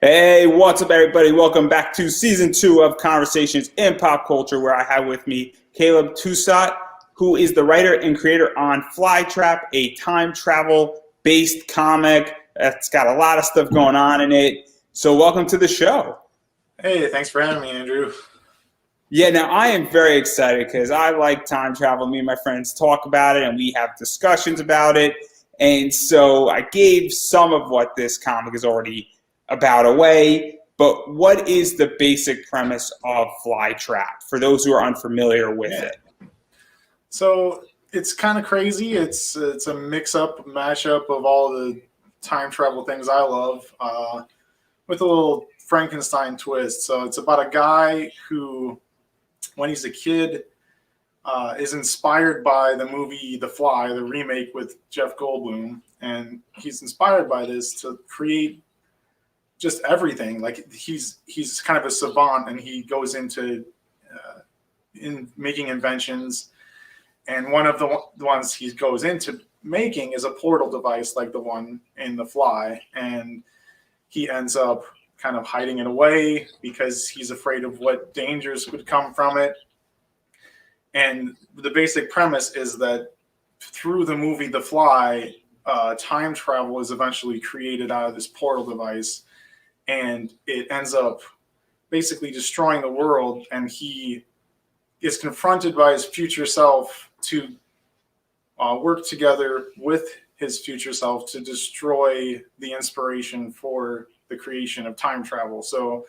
Hey, what's up, everybody? Welcome back to season 2 of Conversations in Pop Culture, where I have with me Caleb Thusat, who is the writer and creator on Flytrap, a time travel based comic that's got a lot of stuff going on in it. So, welcome to the show. Hey, thanks for having me, Andrew. Yeah, now I am very excited because I like time travel. Me and my friends talk about it and we have discussions about it. And so I gave some of what this comic is already about away. But what is the basic premise of Flytrap for those who are unfamiliar with it? So it's kind of crazy. It's a mix-up, mashup of all the time travel things I love, with a little Frankenstein twist. So it's about a guy who, when he's a kid, is inspired by the movie The Fly, the remake with Jeff Goldblum, and he's inspired by this to create just everything. Like he's kind of a savant, and he goes into in making inventions. And one of the ones he goes into making is a portal device like the one in The Fly. And he ends up kind of hiding it away because he's afraid of what dangers would come from it. And the basic premise is that through the movie The Fly, time travel is eventually created out of this portal device. And it ends up basically destroying the world. And he is confronted by his future self to work together with his future self to destroy the inspiration for the creation of time travel. So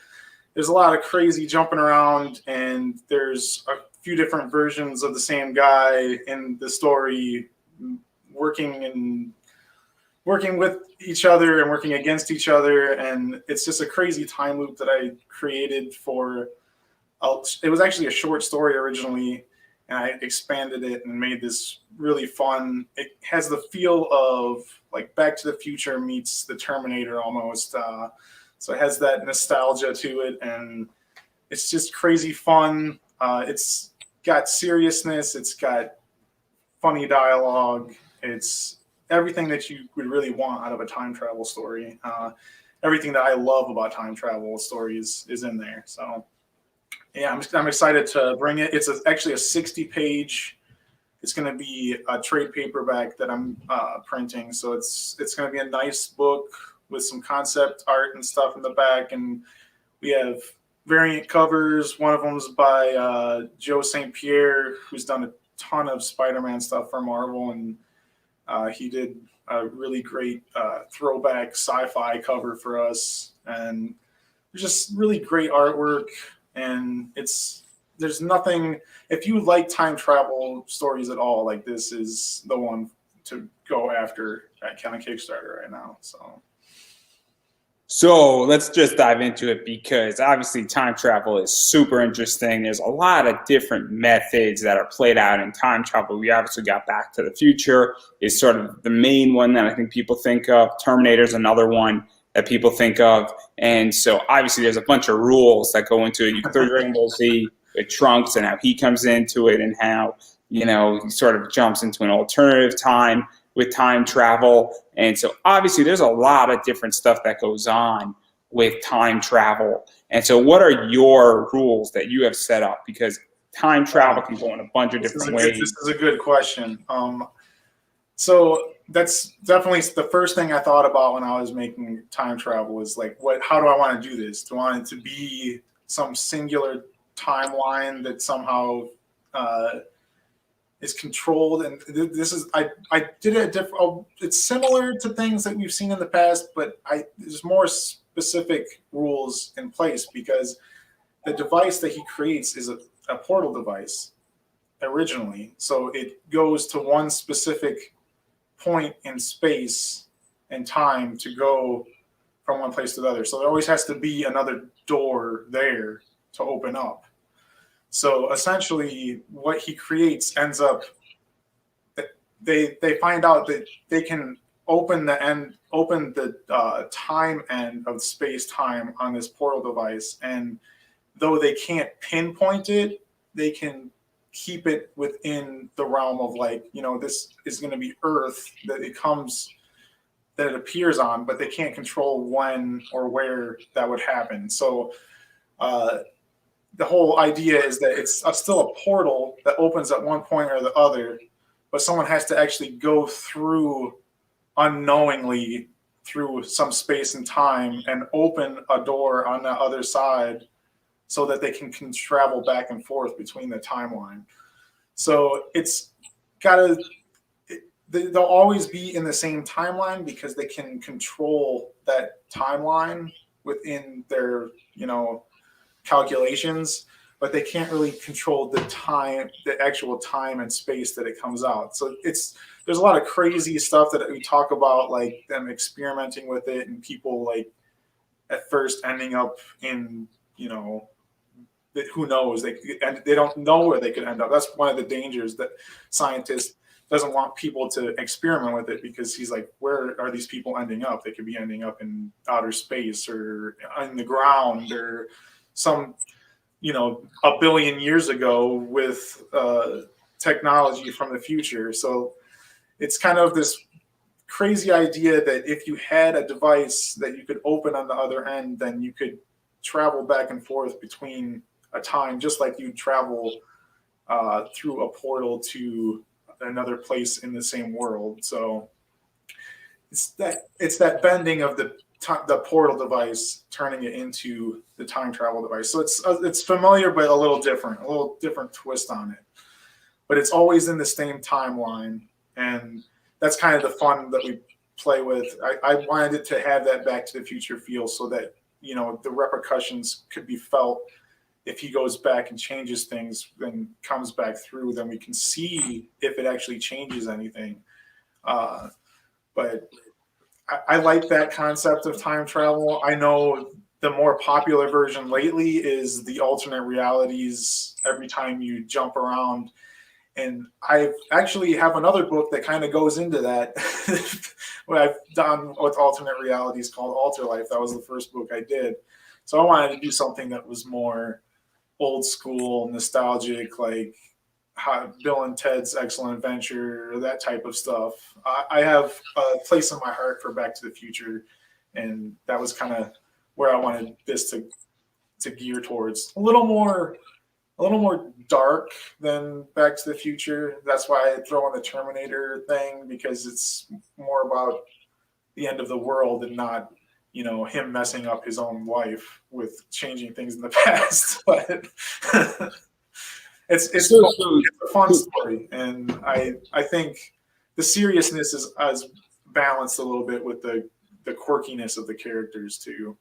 there's a lot of crazy jumping around, and there's a few different versions of the same guy in the story working with each other and working against each other. And it's just a crazy time loop that I created for it was actually a short story originally, and I expanded it and made this really fun. It has the feel of like Back to the Future meets the Terminator almost. So it has that nostalgia to it, and it's just crazy fun. It's got seriousness. It's got funny dialogue. It's everything that you would really want out of a time travel story. Everything that I love about time travel stories is in there. So yeah, I'm excited to bring it. It's actually a 60-page. It's going to be a trade paperback that I'm printing. So it's going to be a nice book with some concept art and stuff in the back. And we have variant covers. One of them is by Joe St. Pierre, who's done a ton of Spider-Man stuff for Marvel. And he did a really great throwback sci-fi cover for us. And just really great artwork. And there's nothing, if you like time travel stories at all, like this is the one to go after at kind of Kickstarter right now. So let's just dive into it because obviously time travel is super interesting. There's a lot of different methods that are played out in time travel. We obviously got Back to the Future is sort of the main one that I think people think of. Terminator is another one that people think of. And so obviously there's a bunch of rules that go into it. You can throw Dragon Ball Z with Trunks and how he comes into it and how, he sort of jumps into an alternative time with time travel. And so obviously there's a lot of different stuff that goes on with time travel. And so what are your rules that you have set up? Because time travel can go in a bunch of different ways. This is a good question. So that's definitely the first thing I thought about when I was making time travel is like, how do I want to do this? Do I want it to be some singular timeline that somehow is controlled? And this is, I did it different. It's similar to things that we've seen in the past, but there's more specific rules in place because the device that he creates is a portal device originally. So it goes to one specific point in space and time to go from one place to the other. So there always has to be another door there to open up. So essentially what he creates ends up, they find out that they can open the time end of space time on this portal device. And though they can't pinpoint it, they can keep it within the realm of like, this is going to be Earth, that it comes that it appears on, but they can't control when or where that would happen. So the whole idea is that it's still a portal that opens at one point or the other, but someone has to actually go through unknowingly through some space and time and open a door on the other side so that they can travel back and forth between the timeline. So it's got to, they'll always be in the same timeline because they can control that timeline within their, calculations, but they can't really control the time, the actual time and space that it comes out. So there's a lot of crazy stuff that we talk about, like them experimenting with it and people like at first ending up in, who knows, they don't know where they could end up. That's one of the dangers that scientists doesn't want people to experiment with it, because he's like, where are these people ending up? They could be ending up in outer space or in the ground or some, a billion years ago with technology from the future. So it's kind of this crazy idea that if you had a device that you could open on the other end, then you could travel back and forth between a time, just like you travel through a portal to another place in the same world. So it's that bending of the portal device, turning it into the time travel device. So it's familiar, but a little different twist on it. But it's always in the same timeline, and that's kind of the fun that we play with. I wanted it to have that Back to the Future feel, so that the repercussions could be felt if he goes back and changes things, then comes back through. Then we can see if it actually changes anything. But I like that concept of time travel. I know the more popular version lately is the alternate realities every time you jump around. And I actually have another book that kind of goes into that. What I've done with alternate realities called Alter Life. That was the first book I did. So I wanted to do something that was more old school, nostalgic, like Bill and Ted's Excellent Adventure, that type of stuff. I have a place in my heart for Back to the Future, and that was kind of where I wanted this to gear towards. A little more dark than Back to the Future. That's why I throw in the Terminator thing, because it's more about the end of the world and not, him messing up his own life with changing things in the past. But it's a fun story, and I think the seriousness is balanced a little bit with the quirkiness of the characters too.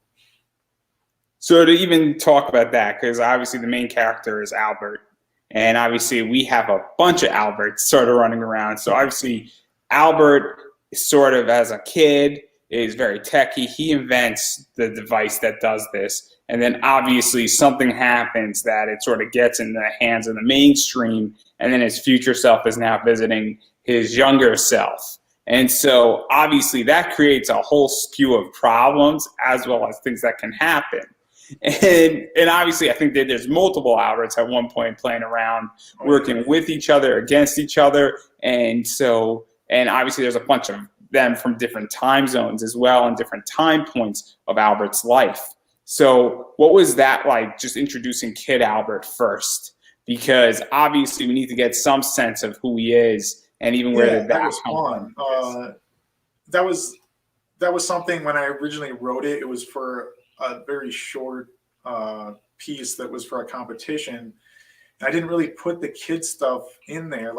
So to even talk about that, because obviously the main character is Albert, and obviously we have a bunch of Alberts sort of running around. So obviously Albert sort of as a kid is very techy. He invents the device that does this. And then obviously something happens that it sort of gets in the hands of the mainstream. And then his future self is now visiting his younger self. And so obviously that creates a whole skew of problems as well as things that can happen. And obviously I think that there's multiple Alberts at one point playing around, working with each other, against each other. And obviously there's a bunch of them from different time zones as well and different time points of Albert's life. So what was that like, just introducing Kid Albert first? Because obviously we need to get some sense of who he is and even where did that come from. That was something when I originally wrote it. It was for a very short piece that was for a competition. I didn't really put the kid stuff in there,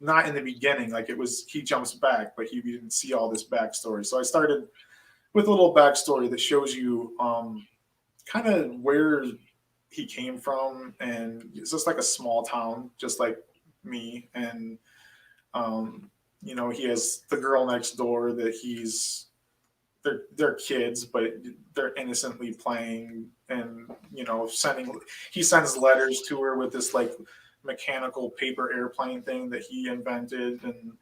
not in the beginning. Like, it was, he jumps back, but we didn't see all this backstory. So I started with a little backstory that shows you kind of where he came from, and it's just like a small town, just like me. And he has the girl next door that they're kids, but they're innocently playing, and he sends letters to her with this like mechanical paper airplane thing that he invented, and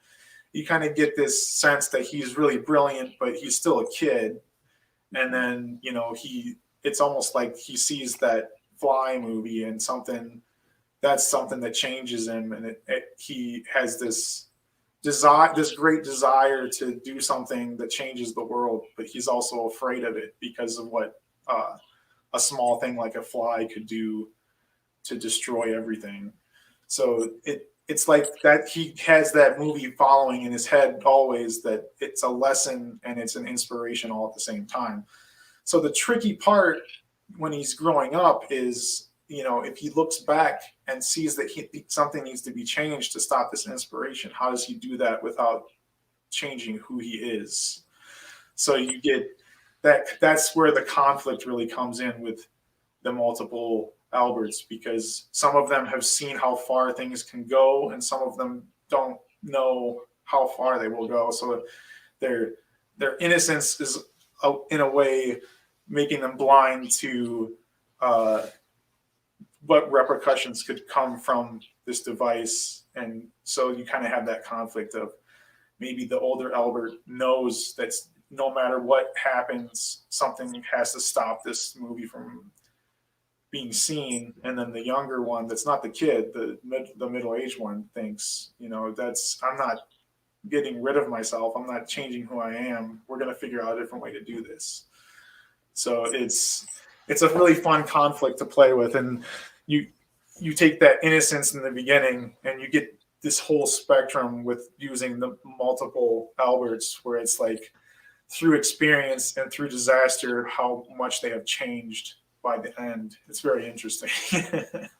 you kind of get this sense that he's really brilliant, but he's still a kid. And then it's almost like he sees that Fly movie, and something that changes him, and he has this this great desire to do something that changes the world, but he's also afraid of it because of what a small thing like a fly could do to destroy everything. So it's like that he has that movie following in his head always, that it's a lesson and it's an inspiration all at the same time. So the tricky part when he's growing up is, if he looks back and sees that something needs to be changed to stop this inspiration, how does he do that without changing who he is? So you get that's where the conflict really comes in with the multiple Alberts, because some of them have seen how far things can go and some of them don't know how far they will go. So their innocence is in a way making them blind to what repercussions could come from this device. And so you kind of have that conflict of maybe the older Albert knows that no matter what happens, something has to stop this movie from being seen. And then the younger one, that's not the kid, the middle-aged one, thinks, I'm not getting rid of myself. I'm not changing who I am. We're going to figure out a different way to do this. So it's a really fun conflict to play with. And you take that innocence in the beginning and you get this whole spectrum with using the multiple Alberts, where it's like through experience and through disaster, how much they have changed by the end. It's very interesting.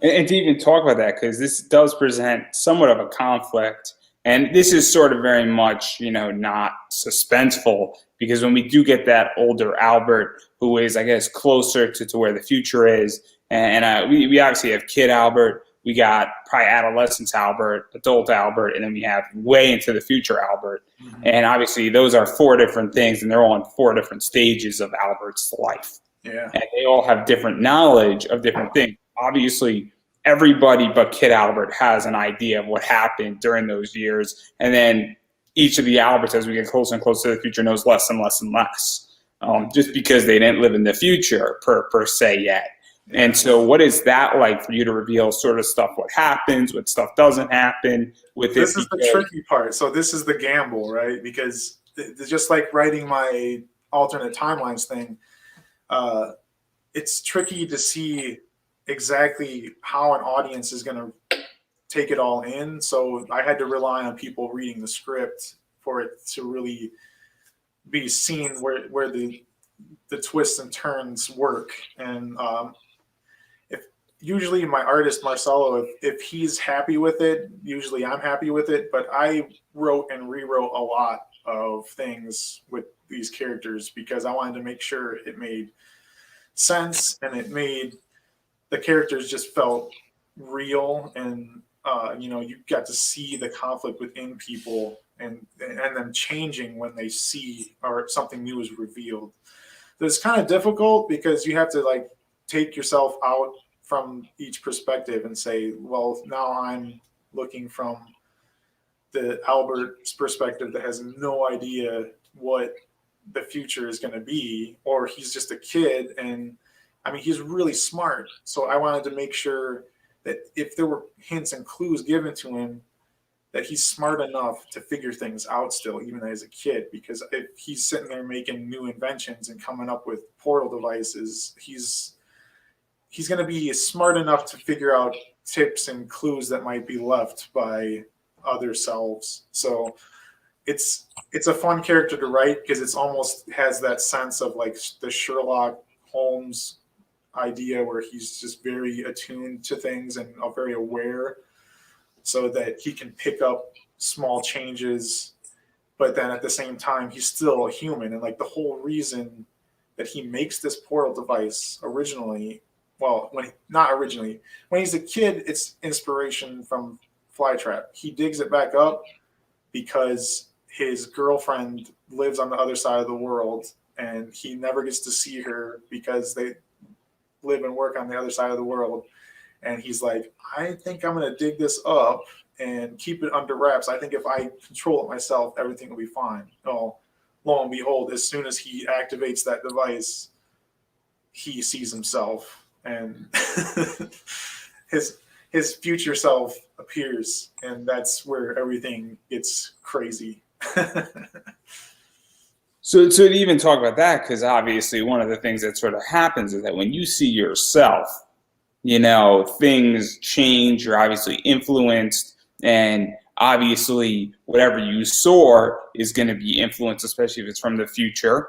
And to even talk about that, because this does present somewhat of a conflict, and this is sort of very much, not suspenseful, because when we do get that older Albert, who is, I guess, closer to where the future is, and we obviously have kid Albert, we got probably adolescence Albert, adult Albert, and then we have way into the future Albert. Mm-hmm. And obviously those are 4 different things, and they're all in 4 different stages of Albert's life. Yeah. And they all have different knowledge of different things. Obviously, everybody but Kid Albert has an idea of what happened during those years. And then each of the Alberts, as we get closer and closer to the future, knows less and less and less, just because they didn't live in the future per se yet. And so what is that like for you to reveal sort of stuff, what happens, what stuff doesn't happen with this? This is the tricky part. So this is the gamble, right? Because just like writing my alternate timelines thing, it's tricky to see exactly how an audience is going to take it all in. So I had to rely on people reading the script for it to really be seen where the twists and turns work. And usually my artist Marcelo, if he's happy with it, usually I'm happy with it. But I wrote and rewrote a lot of things with these characters because I wanted to make sure it made sense and it made the characters just felt real, and you got to see the conflict within people and them changing when they see or something new is revealed. So it's kind of difficult because you have to like take yourself out from each perspective and say, well, now I'm looking from the Albert's perspective that has no idea what the future is going to be, or he's just a kid. And I mean, he's really smart. So I wanted to make sure that if there were hints and clues given to him, that he's smart enough to figure things out still, even as a kid. Because if he's sitting there making new inventions and coming up with portal devices, he's going to be smart enough to figure out tips and clues that might be left by other selves. So it's a fun character to write because it's almost has that sense of like the Sherlock Holmes idea where he's just very attuned to things and very aware, so that he can pick up small changes, but then at the same time he's still a human. And like the whole reason that he makes this portal device originally, well, when he's a kid, it's inspiration from Flytrap. He digs it back up because his girlfriend lives on the other side of the world and he never gets to see her because they live and work on the other side of the world. And he's like, I think I'm going to dig this up and keep it under wraps. I think if I control it myself, everything will be fine. Oh, lo and behold, as soon as he activates that device, he sees himself, and his future self appears, and that's where everything gets crazy. So to even talk about that, because obviously one of the things that sort of happens is that when you see yourself, things change. You're obviously influenced, and obviously whatever you saw is going to be influenced, especially if it's from the future.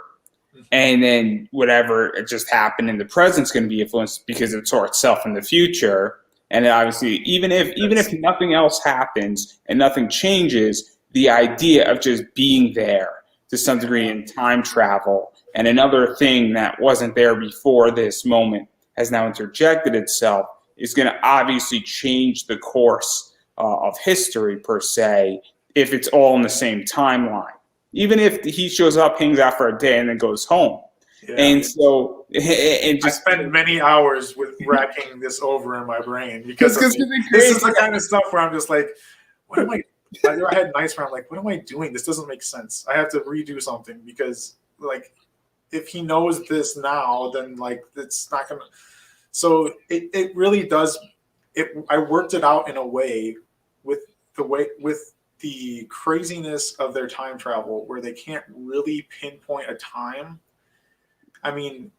And then whatever it just happened in the present is going to be influenced because it saw itself in the future. And then obviously, even if nothing else happens and nothing changes, the idea of just being there to some degree in time travel and another thing that wasn't there before this moment has now interjected itself is going to obviously change the course of history per se if it's all in the same timeline. Even if he shows up, hangs out for a day, and then goes home. Yeah. And so, and I just spend many hours with racking this over in my brain because this is the kind of stuff where I'm just like, what am I? I had nights where I'm like, what am I doing? This doesn't make sense. I have to redo something because, like, if he knows this now, then like it's not gonna. So it really does. I worked it out in a way with the craziness of their time travel where they can't really pinpoint a time. I mean,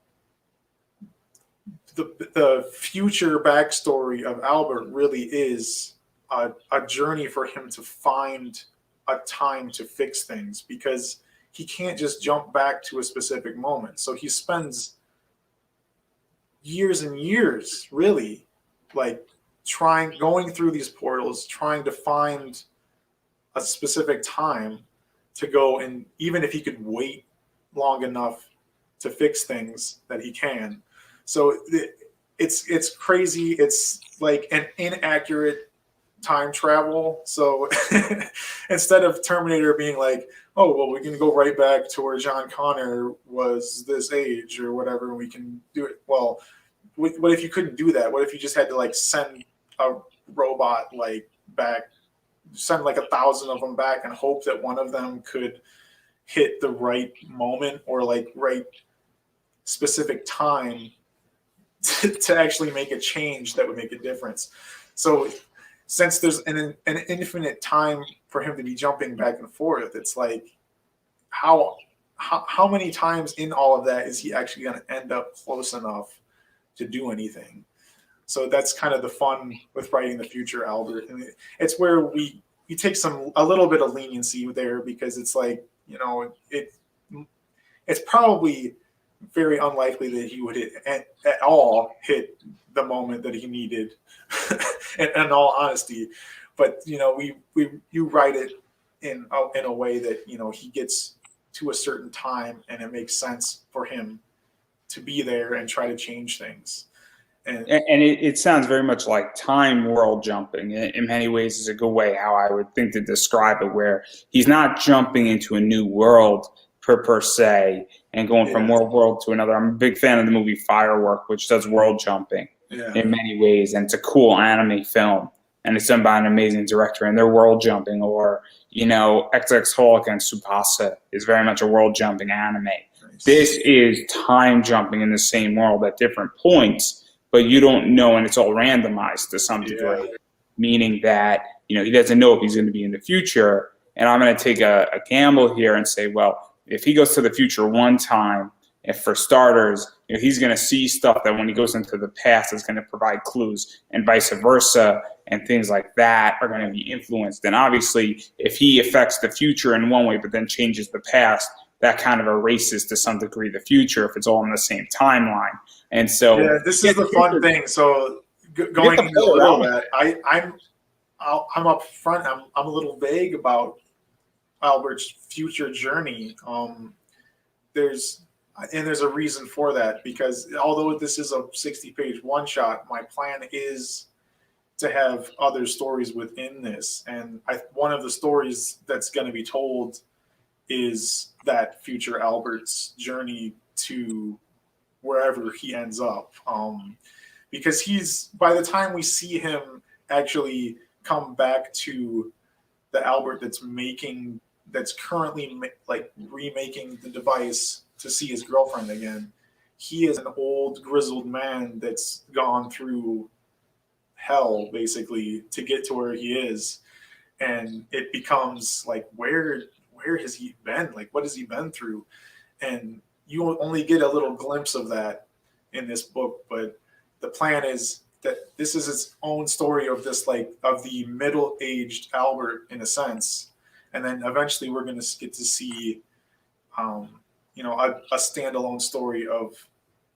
the future backstory of Albert really is a journey for him to find a time to fix things because he can't just jump back to a specific moment. So he spends years and years really like going through these portals, trying to find a specific time to go, and even if he could wait long enough to fix things that he can. So it's crazy. It's like an inaccurate time travel. So instead of Terminator being like, oh, well, we can go right back to where John Connor was this age or whatever, and we can do it. Well, what if you couldn't do that? What if you just had to like send a robot like back, send like 1,000 of them back and hope that one of them could hit the right moment or like right specific time to actually make a change that would make a difference. So since there's an infinite time for him to be jumping back and forth, it's like how many times in all of that is he actually going to end up close enough to do anything? So that's kind of the fun with writing the future Albert, and it's where we take a little bit of leniency there because it's like, it's probably very unlikely that he would at all hit the moment that he needed in all honesty, but you write it in a way that he gets to a certain time and it makes sense for him to be there and try to change things. And it sounds very much like time world jumping. In many ways is a good way how I would think to describe it, where he's not jumping into a new world per se and going from one world to another. I'm a big fan of the movie Firework, which does world jumping in many ways, and it's a cool anime film, and it's done by an amazing director, and they're world jumping. Or XX Hulk and Tsubasa is very much a world jumping anime. Nice. This is time jumping in the same world at different points, but you don't know, and it's all randomized to some degree, meaning that he doesn't know if he's going to be in the future. And I'm going to take a gamble here and say, well, if he goes to the future one time, if for starters, he's going to see stuff that when he goes into the past is going to provide clues, and vice versa, and things like that are going to be influenced. And obviously, if he affects the future in one way but then changes the past, that kind of erases to some degree the future if it's all in the same timeline. And so, this is the fun thing. So going into all that, I'm up front. I'm a little vague about Albert's future journey. There's a reason for that, because although this is a 60-page one-shot, my plan is to have other stories within this. And one of the stories that's going to be told is that future Albert's journey to wherever he ends up. Because by the time we see him actually come back to the Albert that's currently like remaking the device to see his girlfriend again, he is an old grizzled man that's gone through hell basically to get to where he is, and it becomes like where has he been? Like what has he been through? And you only get a little glimpse of that in this book, but the plan is that this is its own story of this like of the middle-aged Albert in a sense, and then eventually we're going to get to see a standalone story of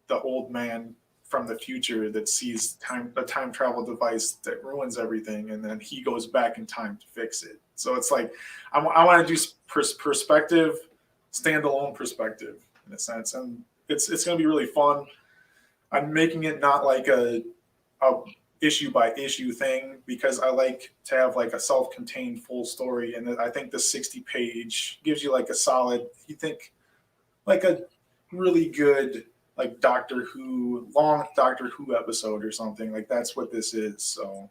the old man from the future that sees a time travel device that ruins everything, and then he goes back in time to fix it. So it's like I want to do perspective, standalone perspective in a sense, and it's going to be really fun. I'm making it not like a issue by issue thing because I like to have like a self-contained full story, and I think the 60-page gives you like a solid. You think like a really good like long Doctor Who episode or something. Like that's what this is. So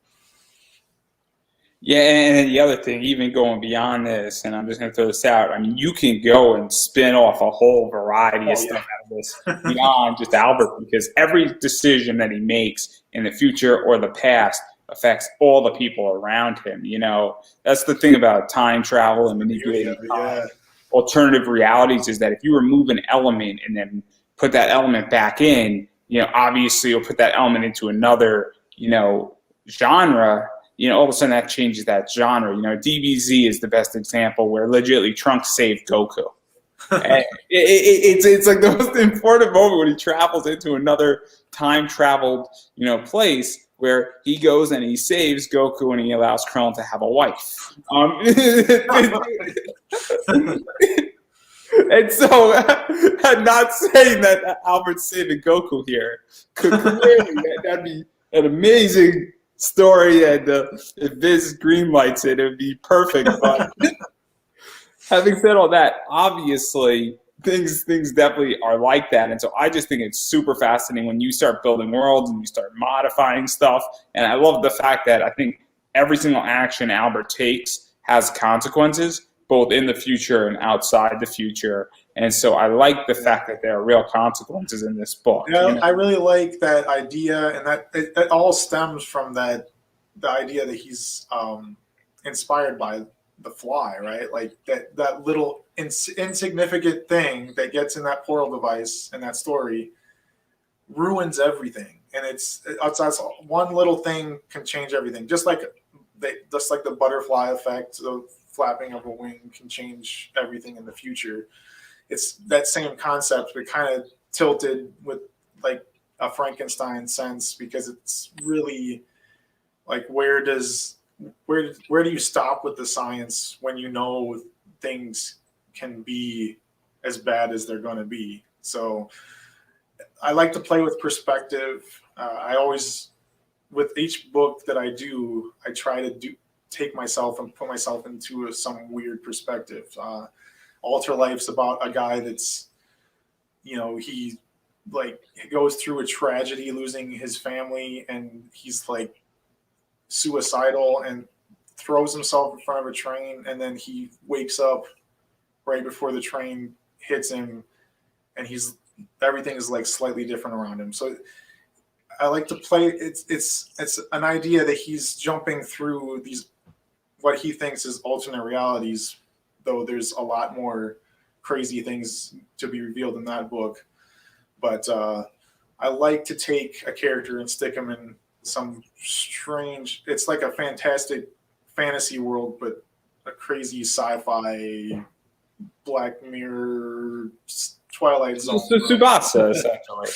Yeah, and the other thing, even going beyond this, and I'm just going to throw this out. I mean, you can go and spin off a whole variety of stuff out of this beyond just Albert, because every decision that he makes in the future or the past affects all the people around him. You know, that's the thing about time travel and manipulating time. Alternative realities is that if you remove an element and then put that element back in, you know, obviously you'll put that element into another, you know, genre. You know, all of a sudden that changes that genre. You know, DBZ is the best example where legitimately Trunks saved Goku. And it's like the most important moment when he travels into another time traveled, you know, place where he goes and he saves Goku and he allows Krillin to have a wife. And so, I'm not saying that Albert's saving Goku here. Clearly, that'd be an amazing story, and if Viz greenlights it, it would be perfect. But having said all that, obviously things definitely are like that, and so I just think it's super fascinating when you start building worlds and you start modifying stuff. And I love the fact that I think every single action Albert takes has consequences, both in the future and outside the future. And so I like the fact that there are real consequences in this book. Yeah, you know? I really like that idea, and that it all stems from the idea that he's inspired by the Fly, right? Like that little insignificant thing that gets in that portal device in that story ruins everything, and it's one little thing can change everything. Just like the butterfly effect, the flapping of a wing can change everything in the future. It's that same concept, but kind of tilted with like a Frankenstein sense, because it's really like where do you stop with the science when you know things can be as bad as they're going to be? So I like to play with perspective. I always, with each book that I do, I try to take myself and put myself into some weird perspective. Alter Life's about a guy that's, you know, he goes through a tragedy, losing his family, and he's like suicidal and throws himself in front of a train, and then he wakes up right before the train hits him, and everything is like slightly different around him. So I like to play. It's an idea that he's jumping through these what he thinks is alternate realities, though there's a lot more crazy things to be revealed in that book. But I like to take a character and stick him in some strange, it's like a fantastic fantasy world, but a crazy sci-fi Black Mirror Twilight Zone. So Tsubasa, essentially.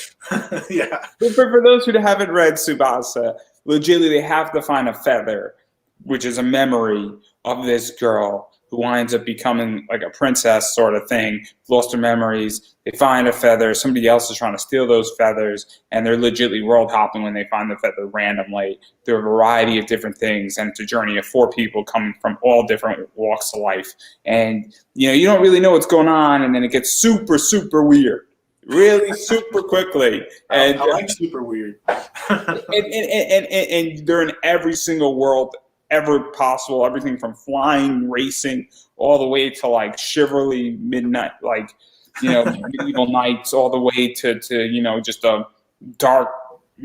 Yeah. For those who haven't read Tsubasa, legitimately they have to find a feather, which is a memory of this girl who winds up becoming like a princess sort of thing, lost her memories. They find a feather. Somebody else is trying to steal those feathers, and they're legitimately world hopping when they find the feather randomly. There are a variety of different things, and it's a journey of 4 people coming from all different walks of life. And, you know, you don't really know what's going on, and then it gets super, super weird. Really super quickly. And I like super weird. and they're in every single world ever possible, everything from flying, racing, all the way to like chivalry, midnight, like, you know, medieval knights, all the way to you know, just a dark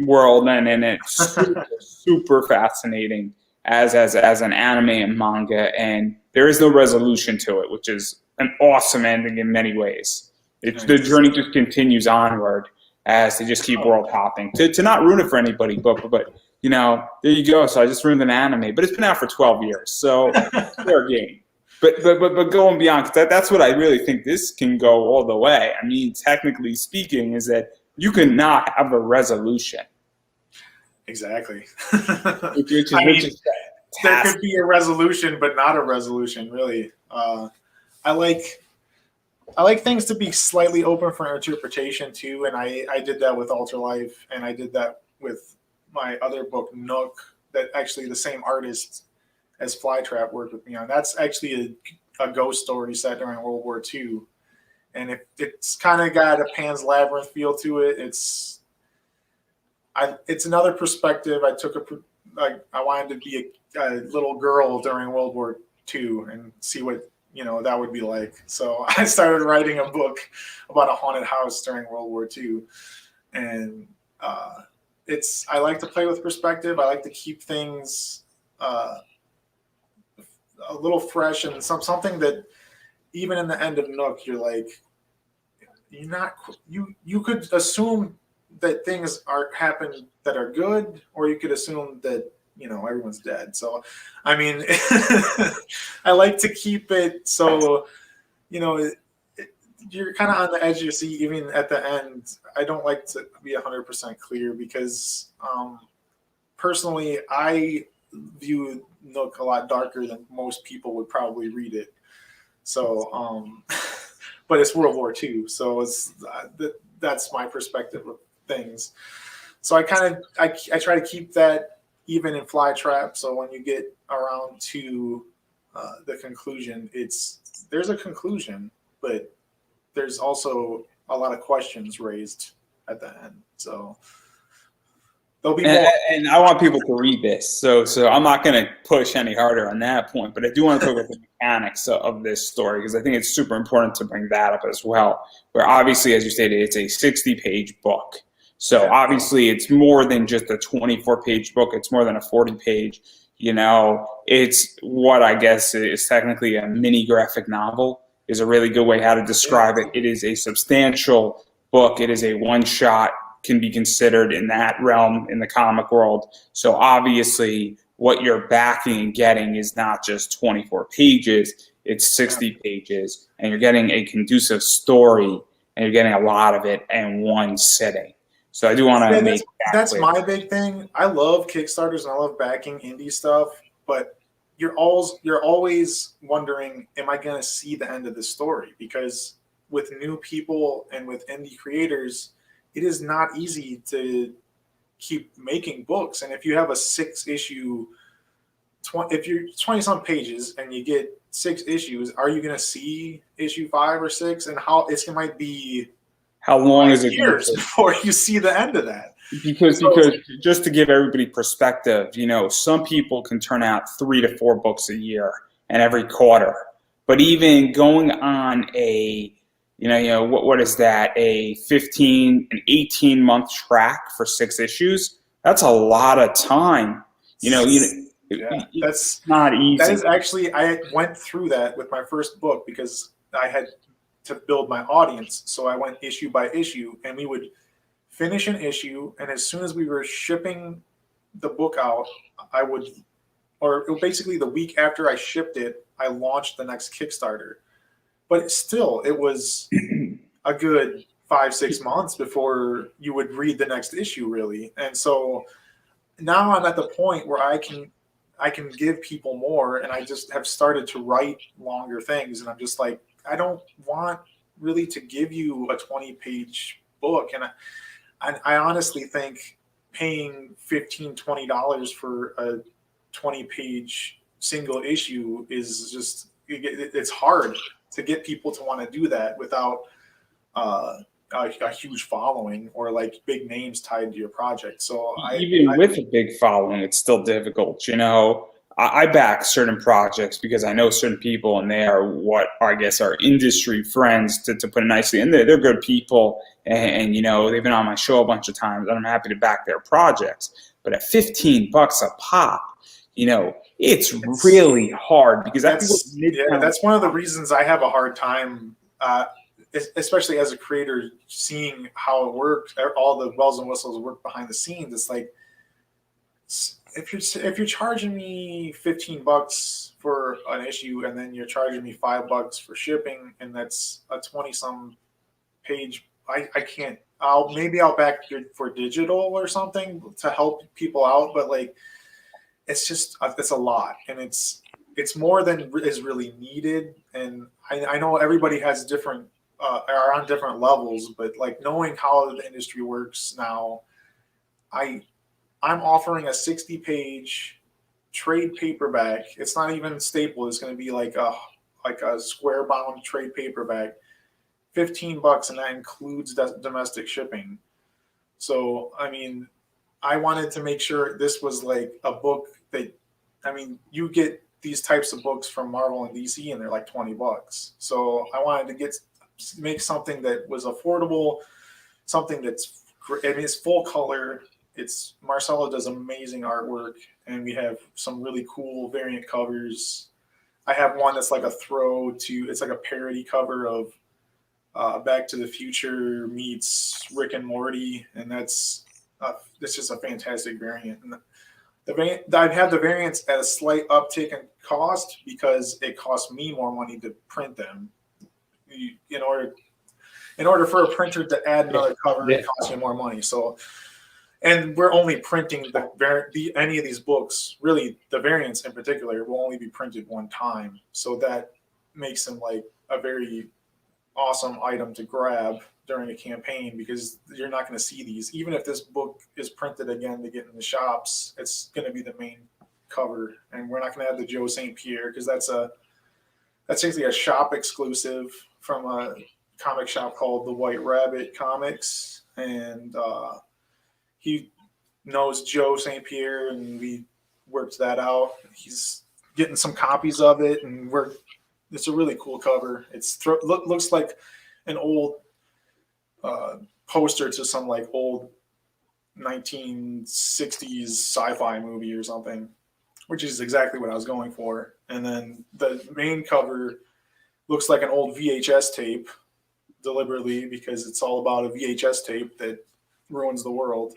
world, and it's super fascinating as an anime and manga, and there is no resolution to it, which is an awesome ending in many ways. The Nice. journey just continues onward as they just keep world hopping. To not ruin it for anybody, but there you go. So I just ruined an anime, but it's been out for 12 years, so fair game. But going beyond, that's what I really think this can go all the way. I mean, technically speaking, is that you can not have a resolution. Exactly. Which is there could be a resolution, but not a resolution, really. I like things to be slightly open for interpretation too, and I did that with Ultralife, and I did that with my other book Nook. That actually the same artist as Flytrap worked with me on. That's actually a ghost story set during World War II, and it's kind of got a Pan's Labyrinth feel to it. It's another perspective. I wanted to be a little girl during World War II and see what that would be like. So I started writing a book about a haunted house during World War II, and I like to play with perspective. I like to keep things a little fresh and something that even in the end of Nook, you're like, you could assume that things happen that are good, or you could assume that everyone's dead. So, I mean, I like to keep it so you're kind of on the edge of your seat even at the end. I don't like to be 100% clear because personally, I view Nook a lot darker than most people would probably read it. So, but it's World War II, so that's my perspective of things. So I try to keep that even in Flytrap. So when you get around to the conclusion, there's a conclusion, but there's also a lot of questions raised at the end. So there'll be more. And I want people to read this, so I'm not going to push any harder on that point, but I do want to talk about the mechanics of this story because I think it's super important to bring that up as well. Where obviously, as you stated, it's a 60-page book. So obviously, it's more than just a 24-page book. It's more than a 40-page. It's what I guess is technically a mini graphic novel. Is a really good way how to describe it. It is a substantial book. It is a one-shot, can be considered in that realm in the comic world. So obviously, what you're backing and getting is not just 24 pages. It's 60 pages, and you're getting a conducive story, and you're getting a lot of it in one sitting. So I do want to make that's my big thing. I love Kickstarters and I love backing indie stuff, but you're always wondering, am I going to see the end of the story? Because with new people and with indie creators, it is not easy to keep making books. And if you have a 6-issue, if you're 20-some pages and you get 6 issues, are you going to see issue 5 or 6? And it might be how long is it years before you see the end of that? Because just to give everybody perspective, some people can turn out 3 to 4 books a year and every quarter. But even going on a what is that? A 18 month track for 6 issues? That's a lot of time. That's not easy. That is actually, I went through that with my first book because I had to build my audience. So I went issue by issue, and we would finish an issue, and as soon as we were shipping the book out, basically the week after I shipped it, I launched the next Kickstarter. But still, it was a good 5-6 months before you would read the next issue, really. And so now I'm at the point where I can give people more, and I just have started to write longer things. And I'm just like, I don't want really to give you a 20-page book. And I honestly think paying $15, $20 for a 20-page single issue is just, it's hard to get people to want to do that without a huge following or like big names tied to your project. So with a big following, it's still difficult. I back certain projects because I know certain people and they are what I guess are industry friends to put it nicely. And they're good people and, you know, they've been on my show a bunch of times and I'm happy to back their projects. But at $15 a pop, you know, it's It's really hard because I think with Midtown, that's one of the reasons I have a hard time, especially as a creator, seeing how it works, all the bells and whistles work behind the scenes. It's like, if you're charging me $15 for an issue and then you're charging me $5 for shipping, and that's a 20 some page, I can't. I'll back it for digital or something to help people out, but like it's just it's a lot, and it's more than is really needed. And I know everybody has different are on different levels, but like knowing how the industry works now, I I'm offering a 60-page trade paperback. It's not even stapled. It's going to be like a square bound trade paperback, $15, and that includes domestic shipping. So I mean, I wanted to make sure this was like a book that, I mean, you get these types of books from Marvel and DC, and they're like $20. So I wanted to make something that was affordable, something that's, I mean, it's full color. It's Marcella does amazing artwork, and we have some really cool variant covers. I have one that's like a it's like a parody cover of Back to the Future meets Rick and Morty, and that's just a fantastic variant. And I've had the variants at a slight uptick in cost because it costs me more money to print them. In order for a printer to add another cover, it costs you more money. So, and we're only printing any of these books. Really, the variants in particular will only be printed one time. So that makes them like a very awesome item to grab during a campaign, because you're not going to see these. Even if this book is printed again to get in the shops, it's going to be the main cover, and we're not going to have the Joe St. Pierre because that's actually a shop exclusive from a comic shop called the White Rabbit Comics, and he knows Joe St. Pierre, and we worked that out. He's getting some copies of it, and it's a really cool cover. Looks like an old poster to some like old 1960s sci-fi movie or something, which is exactly what I was going for. And then the main cover looks like an old VHS tape, deliberately, because it's all about a VHS tape that ruins the world.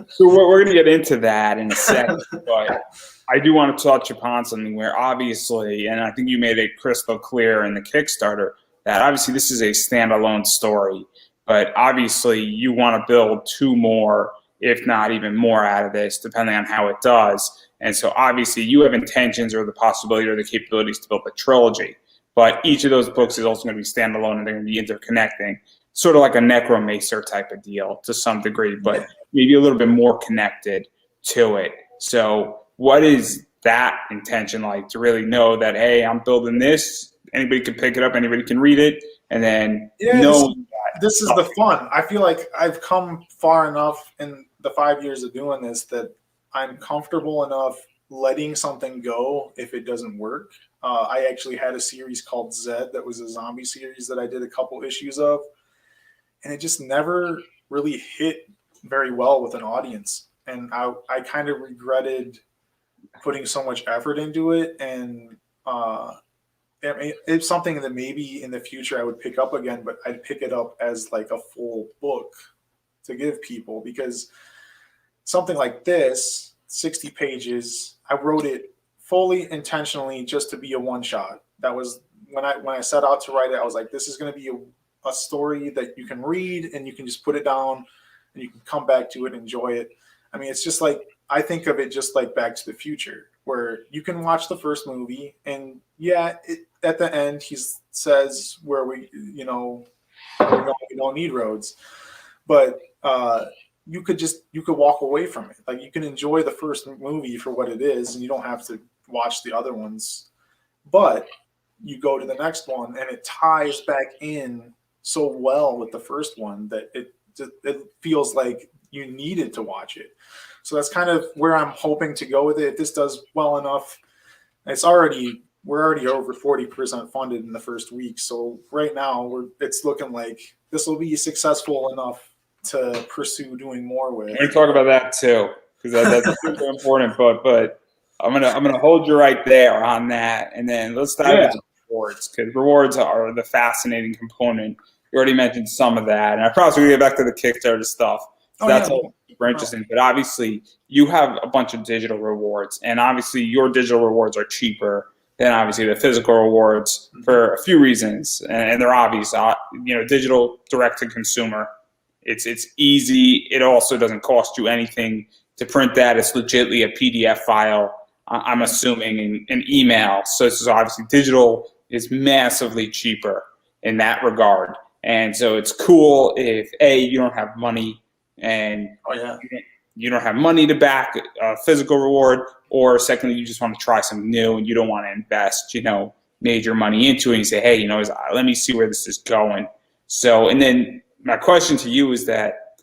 So we're going to get into that in a second, but I do want to touch upon something where obviously, and I think you made it crystal clear in the Kickstarter, that obviously this is a standalone story, but obviously you want to build two more, if not even more, out of this, depending on how it does. And so obviously you have intentions or the possibility or the capabilities to build a trilogy, but each of those books is also going to be standalone and they're going to be interconnecting, sort of like a Necromancer type of deal to some degree, but maybe a little bit more connected to it. So what is that intention like, to really know that, hey, I'm building this, anybody can pick it up, anybody can read it, and then this is the fun. I feel like I've come far enough in the 5 years of doing this that I'm comfortable enough letting something go if it doesn't work. I actually had a series called Zed that was a zombie series that I did a couple issues of, and it just never really hit very well with an audience. And I kind of regretted putting so much effort into it. And it's something that maybe in the future I would pick up again, but I'd pick it up as like a full book to give people, because something like this, 60 pages, I wrote it fully intentionally just to be a one shot. That was when I set out to write it, I was like, this is going to be a story that you can read and you can just put it down and you can come back to it and enjoy it. I mean, it's just like, I think of it just like Back to the Future, where you can watch the first movie and at the end he says where we don't need roads, but you could walk away from it. Like, you can enjoy the first movie for what it is and you don't have to watch the other ones, but you go to the next one and it ties back in so well with the first one that it feels like you needed to watch it. So that's kind of where I'm hoping to go with it. If this does well enough, we're already over 40% funded in the first week. So right now it's looking like this will be successful enough to pursue doing more with. We're going to talk about that too, because that's super important. But I'm gonna hold you right there on that, and then let's dive into rewards, because rewards are the fascinating component. You already mentioned some of that, and I probably going to get back to the Kickstarter stuff. So that's all super interesting. But obviously, you have a bunch of digital rewards, and obviously, your digital rewards are cheaper than obviously the physical rewards for a few reasons, and they're obvious. Digital direct to consumer. It's easy. It also doesn't cost you anything to print that. It's legitimately a PDF file, I'm assuming, an email. So this is obviously digital is massively cheaper in that regard. And so it's cool if you don't have money and you don't have money to back a physical reward, or secondly, you just want to try something new and you don't want to invest, major money into it. And you say, hey, let me see where this is going. So, and then my question to you is that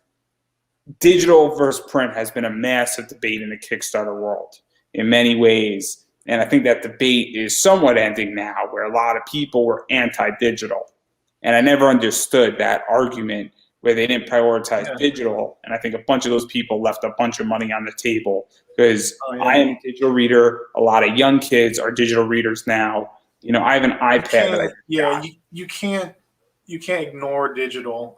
digital versus print has been a massive debate in the Kickstarter world in many ways. And I think that debate is somewhat ending now, where a lot of people were anti-digital. And I never understood that argument where they didn't prioritize digital. And I think a bunch of those people left a bunch of money on the table, because I am a digital reader. A lot of young kids are digital readers now. I have an iPad. You can't ignore digital.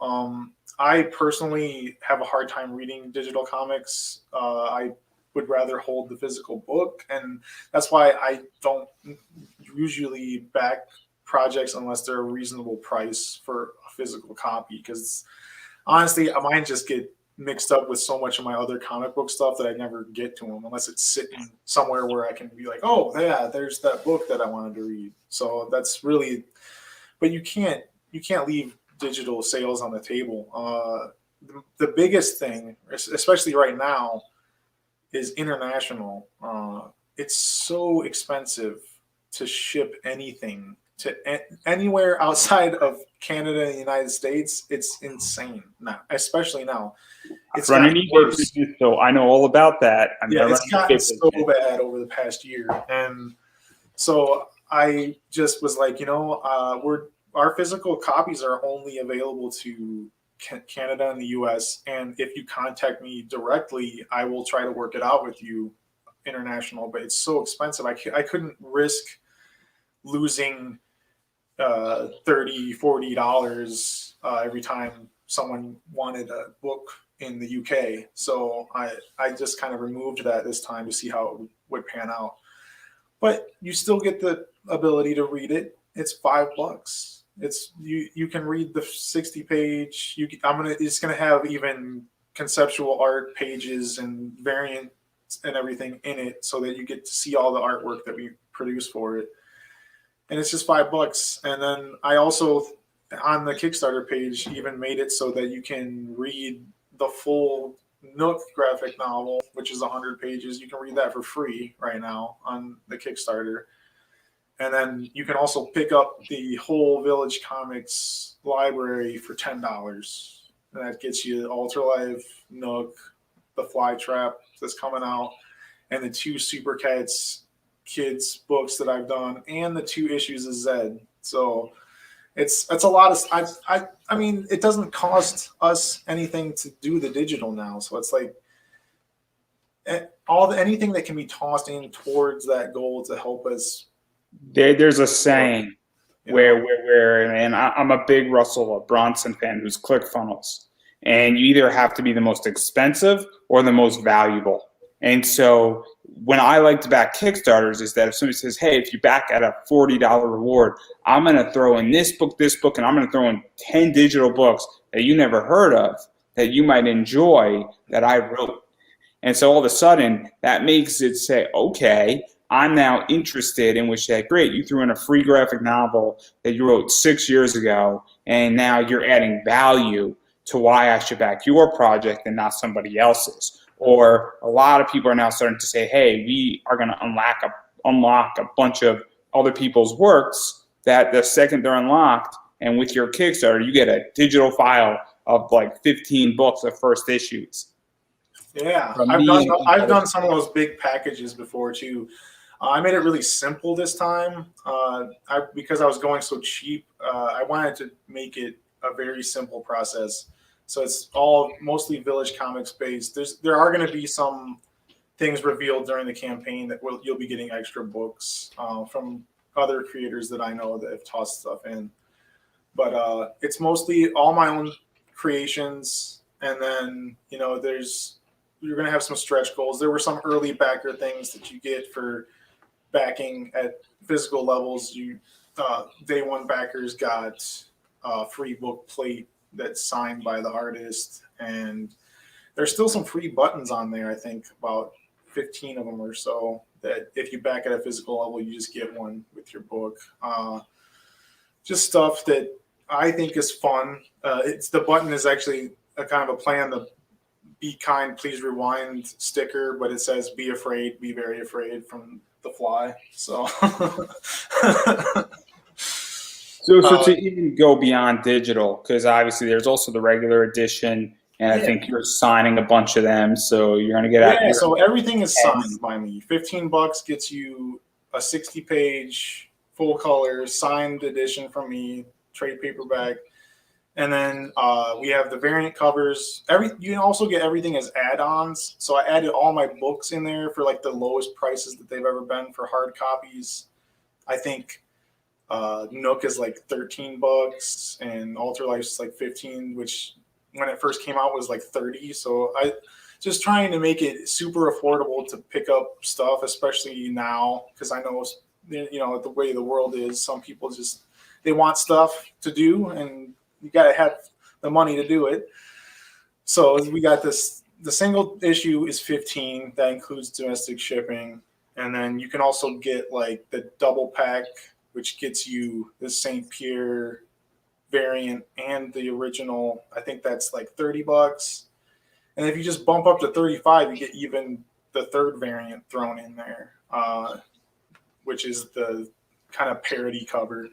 I personally have a hard time reading digital comics. I would rather hold the physical book, and that's why I don't usually back projects unless they're a reasonable price for a physical copy, because honestly, mine just get mixed up with so much of my other comic book stuff that I never get to them unless it's sitting somewhere where I can be like, oh yeah, there's that book that I wanted to read. So that's really, but you can't leave digital sales on the table. The biggest thing, especially right now, is international. It's so expensive to ship anything to anywhere outside of Canada and the United States. It's insane now, especially now. It's gotten worse. So I know all about that. It's gotten so bad over the past year, and so I just was like, our physical copies are only available to Canada and the US. And if you contact me directly, I will try to work it out with you international, but it's so expensive. I couldn't risk losing $30-$40 every time someone wanted a book in the UK. So I just kind of removed that this time to see how it would pan out. But you still get the ability to read it. It's $5. It's you can read the 60-page. It's gonna have even conceptual art pages and variants and everything in it, so that you get to see all the artwork that we produce for it. And it's just $5. And then I also, on the Kickstarter page, even made it so that you can read the full Nook graphic novel, which is 100 pages. You can read that for free right now on the Kickstarter. And then you can also pick up the whole Village Comics library for $10. And that gets you Ultralife, Nook, The Fly Trap that's coming out, and the 2 Super Cats kids books that I've done, and the 2 issues of Zed. So it's a lot of I mean, it doesn't cost us anything to do the digital now. So it's like anything that can be tossed in towards that goal to help us. There's a saying where and I'm a big Russell Bronson fan who's ClickFunnels, and you either have to be the most expensive or the most valuable. And so when I like to back Kickstarters is that if somebody says, hey, if you back at a $40 reward, I'm going to throw in this book, and I'm going to throw in 10 digital books that you never heard of that you might enjoy that I wrote. And so all of a sudden that makes it say, okay, I'm now interested in which that great. You threw in a free graphic novel that you wrote 6 years ago, and now you're adding value to why I should back your project and not somebody else's. Or a lot of people are now starting to say, hey, we are going to unlock a bunch of other people's works that the second they're unlocked, and with your Kickstarter, you get a digital file of like 15 books of first issues. Yeah, from I've me done and I've other done some of those big packages before too. I made it really simple this time. Because I was going so cheap, I wanted to make it a very simple process. So it's all mostly Village Comics based. There are going to be some things revealed during the campaign that you'll be getting extra books from other creators that I know that have tossed stuff in. But it's mostly all my own creations, and then you're gonna have some stretch goals. There were some early backer things that you get for backing at physical levels. Day one backers got a free book plate that's signed by the artist, and there's still some free buttons on there. I think about 15 of them or so. That if you back at a physical level, you just get one with your book. Just stuff that I think is fun. It's the button is actually a kind of a play on the "Be kind, please rewind" sticker, but it says "Be afraid, be very afraid" from The Fly. So, so to even go beyond digital, because obviously there's also the regular edition, and I yeah, think you're signing a bunch of them, so you're gonna get out yeah. your So everything is heads. signed by me. $15 gets you a 60-page full color signed edition from me, trade paperback. And then we have the variant covers. You can also get everything as add-ons. So I added all my books in there for like the lowest prices that they've ever been for hard copies. I think Nook is like $13 and Alter Life's like 15, which when it first came out was like 30. So I just trying to make it super affordable to pick up stuff, especially now, because I know the way the world is. Some people just they want stuff to do, and you got to have the money to do it. So we got this. The single issue is 15. That includes domestic shipping, and then you can also get like the double pack, which gets you the Saint Pierre variant and the original. I think that's like $30. And if you just bump up to 35, you get even the third variant thrown in there, which is the kind of parody cover.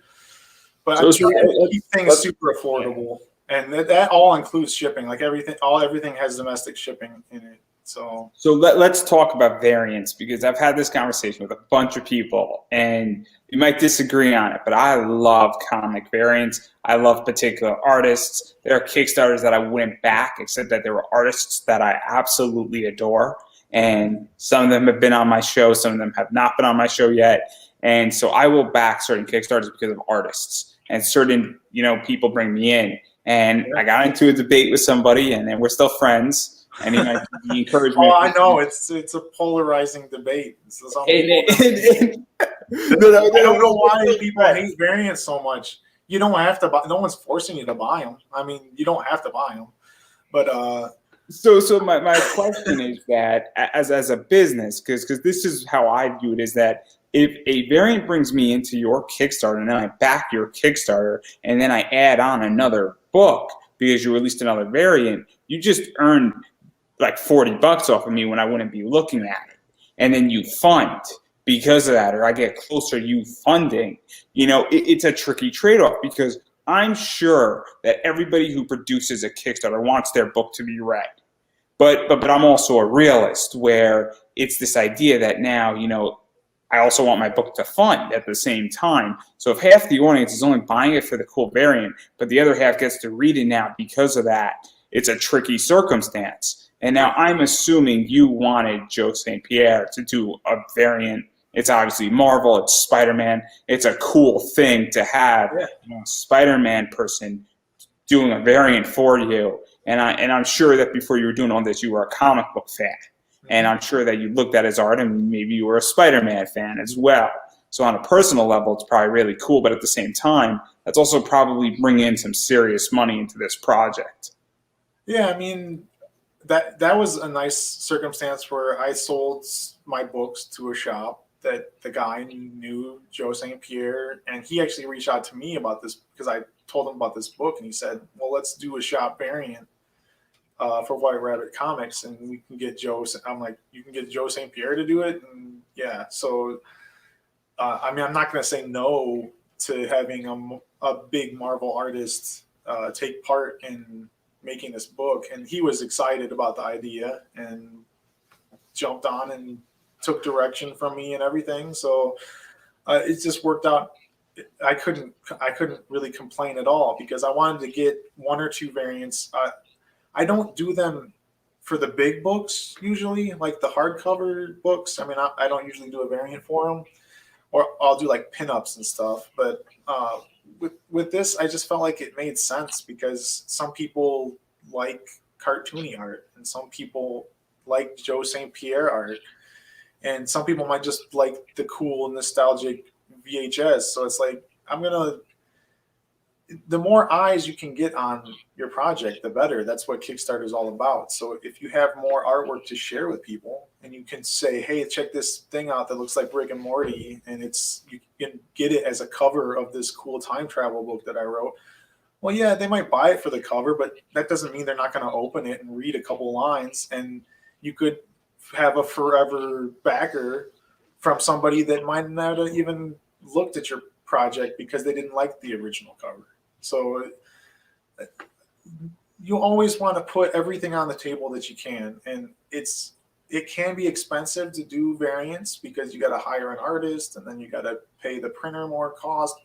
But I'm So trying to keep things let's super affordable, and that all includes shipping. Like everything has domestic shipping in it. So let's talk about variants, because I've had this conversation with a bunch of people, and we might disagree on it, but I love comic variants. I love particular artists. There are Kickstarters that I wouldn't back, except that there were artists that I absolutely adore, and some of them have been on my show, some of them have not been on my show yet, and so I will back certain Kickstarters because of artists, and certain people bring me in. And I got into a debate with somebody, and then we're still friends. And he encouraged me. oh, I know it's a polarizing debate. So No, I don't know why people hate variants so much. You don't have to buy. No one's forcing you to buy them. I mean, you don't have to buy them. But so my question is that as a business, because this is how I view it, is that if a variant brings me into your Kickstarter and then I back your Kickstarter and then I add on another book because you released another variant, you just earned like $40 off of me when I wouldn't be looking at it. And then you fund because of that, or I get closer to you funding. It's a tricky trade-off, because I'm sure that everybody who produces a Kickstarter wants their book to be read. But I'm also a realist, where it's this idea that now, I also want my book to fund at the same time. So if half the audience is only buying it for the cool variant, but the other half gets to read it now because of that, it's a tricky circumstance. And now I'm assuming you wanted Joe St. Pierre to do a variant. It's obviously Marvel, it's Spider-Man. It's a cool thing to have a Spider-Man person doing a variant for you. And I'm sure that before you were doing all this, you were a comic book fan. And I'm sure that you looked at his art and maybe you were a Spider-Man fan as well. So on a personal level, it's probably really cool. But at the same time, that's also probably bringing in some serious money into this project. yeah, I mean, that was a nice circumstance where I sold my books to a shop that the guy knew Joe St. Pierre, and he actually reached out to me about this because I told him about this book, and he said, "Well, let's do a shop variant for White Rabbit Comics, and we can get Joe." I'm like, "You can get Joe St. Pierre to do it?" And yeah, so I mean, I'm not going to say no to having a big Marvel artist take part in making this book, and he was excited about the idea and jumped on and took direction from me and everything. So it just worked out. I couldn't really complain at all because I wanted to get one or two variants. I don't do them for the big books usually, like the hardcover books. I mean, I don't usually do a variant for them, or I'll do like pinups and stuff. But with this, I just felt like it made sense because some people like cartoony art, and some people like Joe St. Pierre art, and some people might just like the cool nostalgic VHS. So it's like the more eyes you can get on your project, the better. That's what Kickstarter is all about. So if you have more artwork to share with people, and you can say, "Hey, check this thing out that looks like Rick and Morty," and you can get it as a cover of this cool time travel book that I wrote. Well, yeah, they might buy it for the cover, but that doesn't mean they're not going to open it and read a couple lines. And you could have a forever backer from somebody that might not have even looked at your project because they didn't like the original cover. So you always want to put everything on the table that you can, and it can be expensive to do variants because you got to hire an artist and then you got to pay the printer more cost.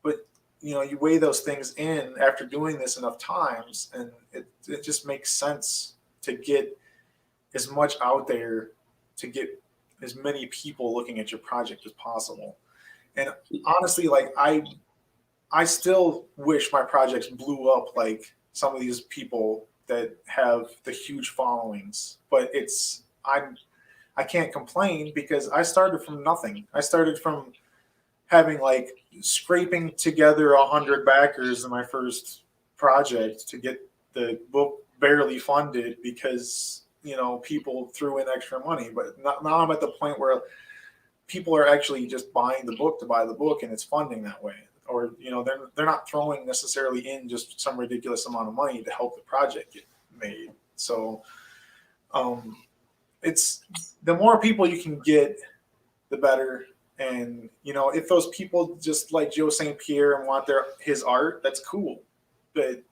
But you weigh those things in after doing this enough times, and it just makes sense to get as much out there, to get as many people looking at your project as possible. And honestly, like I still wish my projects blew up like some of these people that have the huge followings. But I can't complain because I started from nothing. I started from having like scraping together 100 backers in my first project to get the book barely funded because people threw in extra money. But now I'm at the point where people are actually just buying the book to buy the book, and it's funding that way. Or they're not throwing necessarily in just some ridiculous amount of money to help the project get made. So it's the more people you can get, the better. And if those people just like Joe St. Pierre and want his art, that's cool. But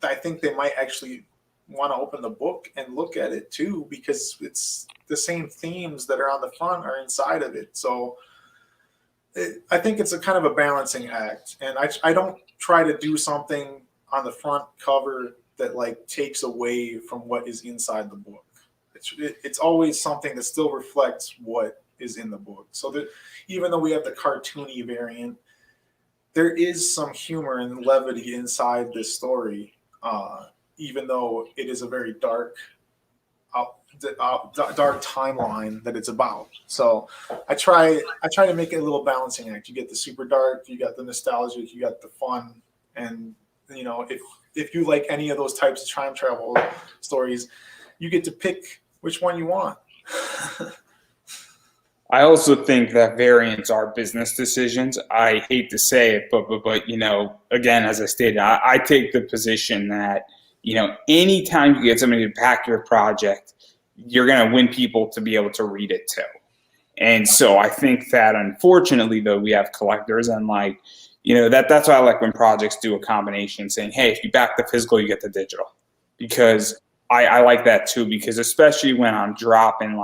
I think they might actually want to open the book and look at it too, because it's the same themes that are on the front are inside of it. So I think it's a kind of a balancing act, and I don't try to do something on the front cover that like takes away from what is inside the book. It's always something that still reflects what is in the book. So that even though we have the cartoony variant, there is some humor and levity inside this story, even though it is a very dark timeline that it's about. So I try to make it a little balancing act. You get the super dark, you got the nostalgic, you got the fun, and if you like any of those types of time travel stories, you get to pick which one you want. I also think that variants are business decisions. I hate to say it, but again, as I stated, I take the position that anytime you get somebody to back your project, you're going to win people to be able to read it too. And so I think that unfortunately, though, we have collectors, and that's why I like when projects do a combination, saying, hey, if you back the physical, you get the digital, because I like that too, because especially when I'm dropping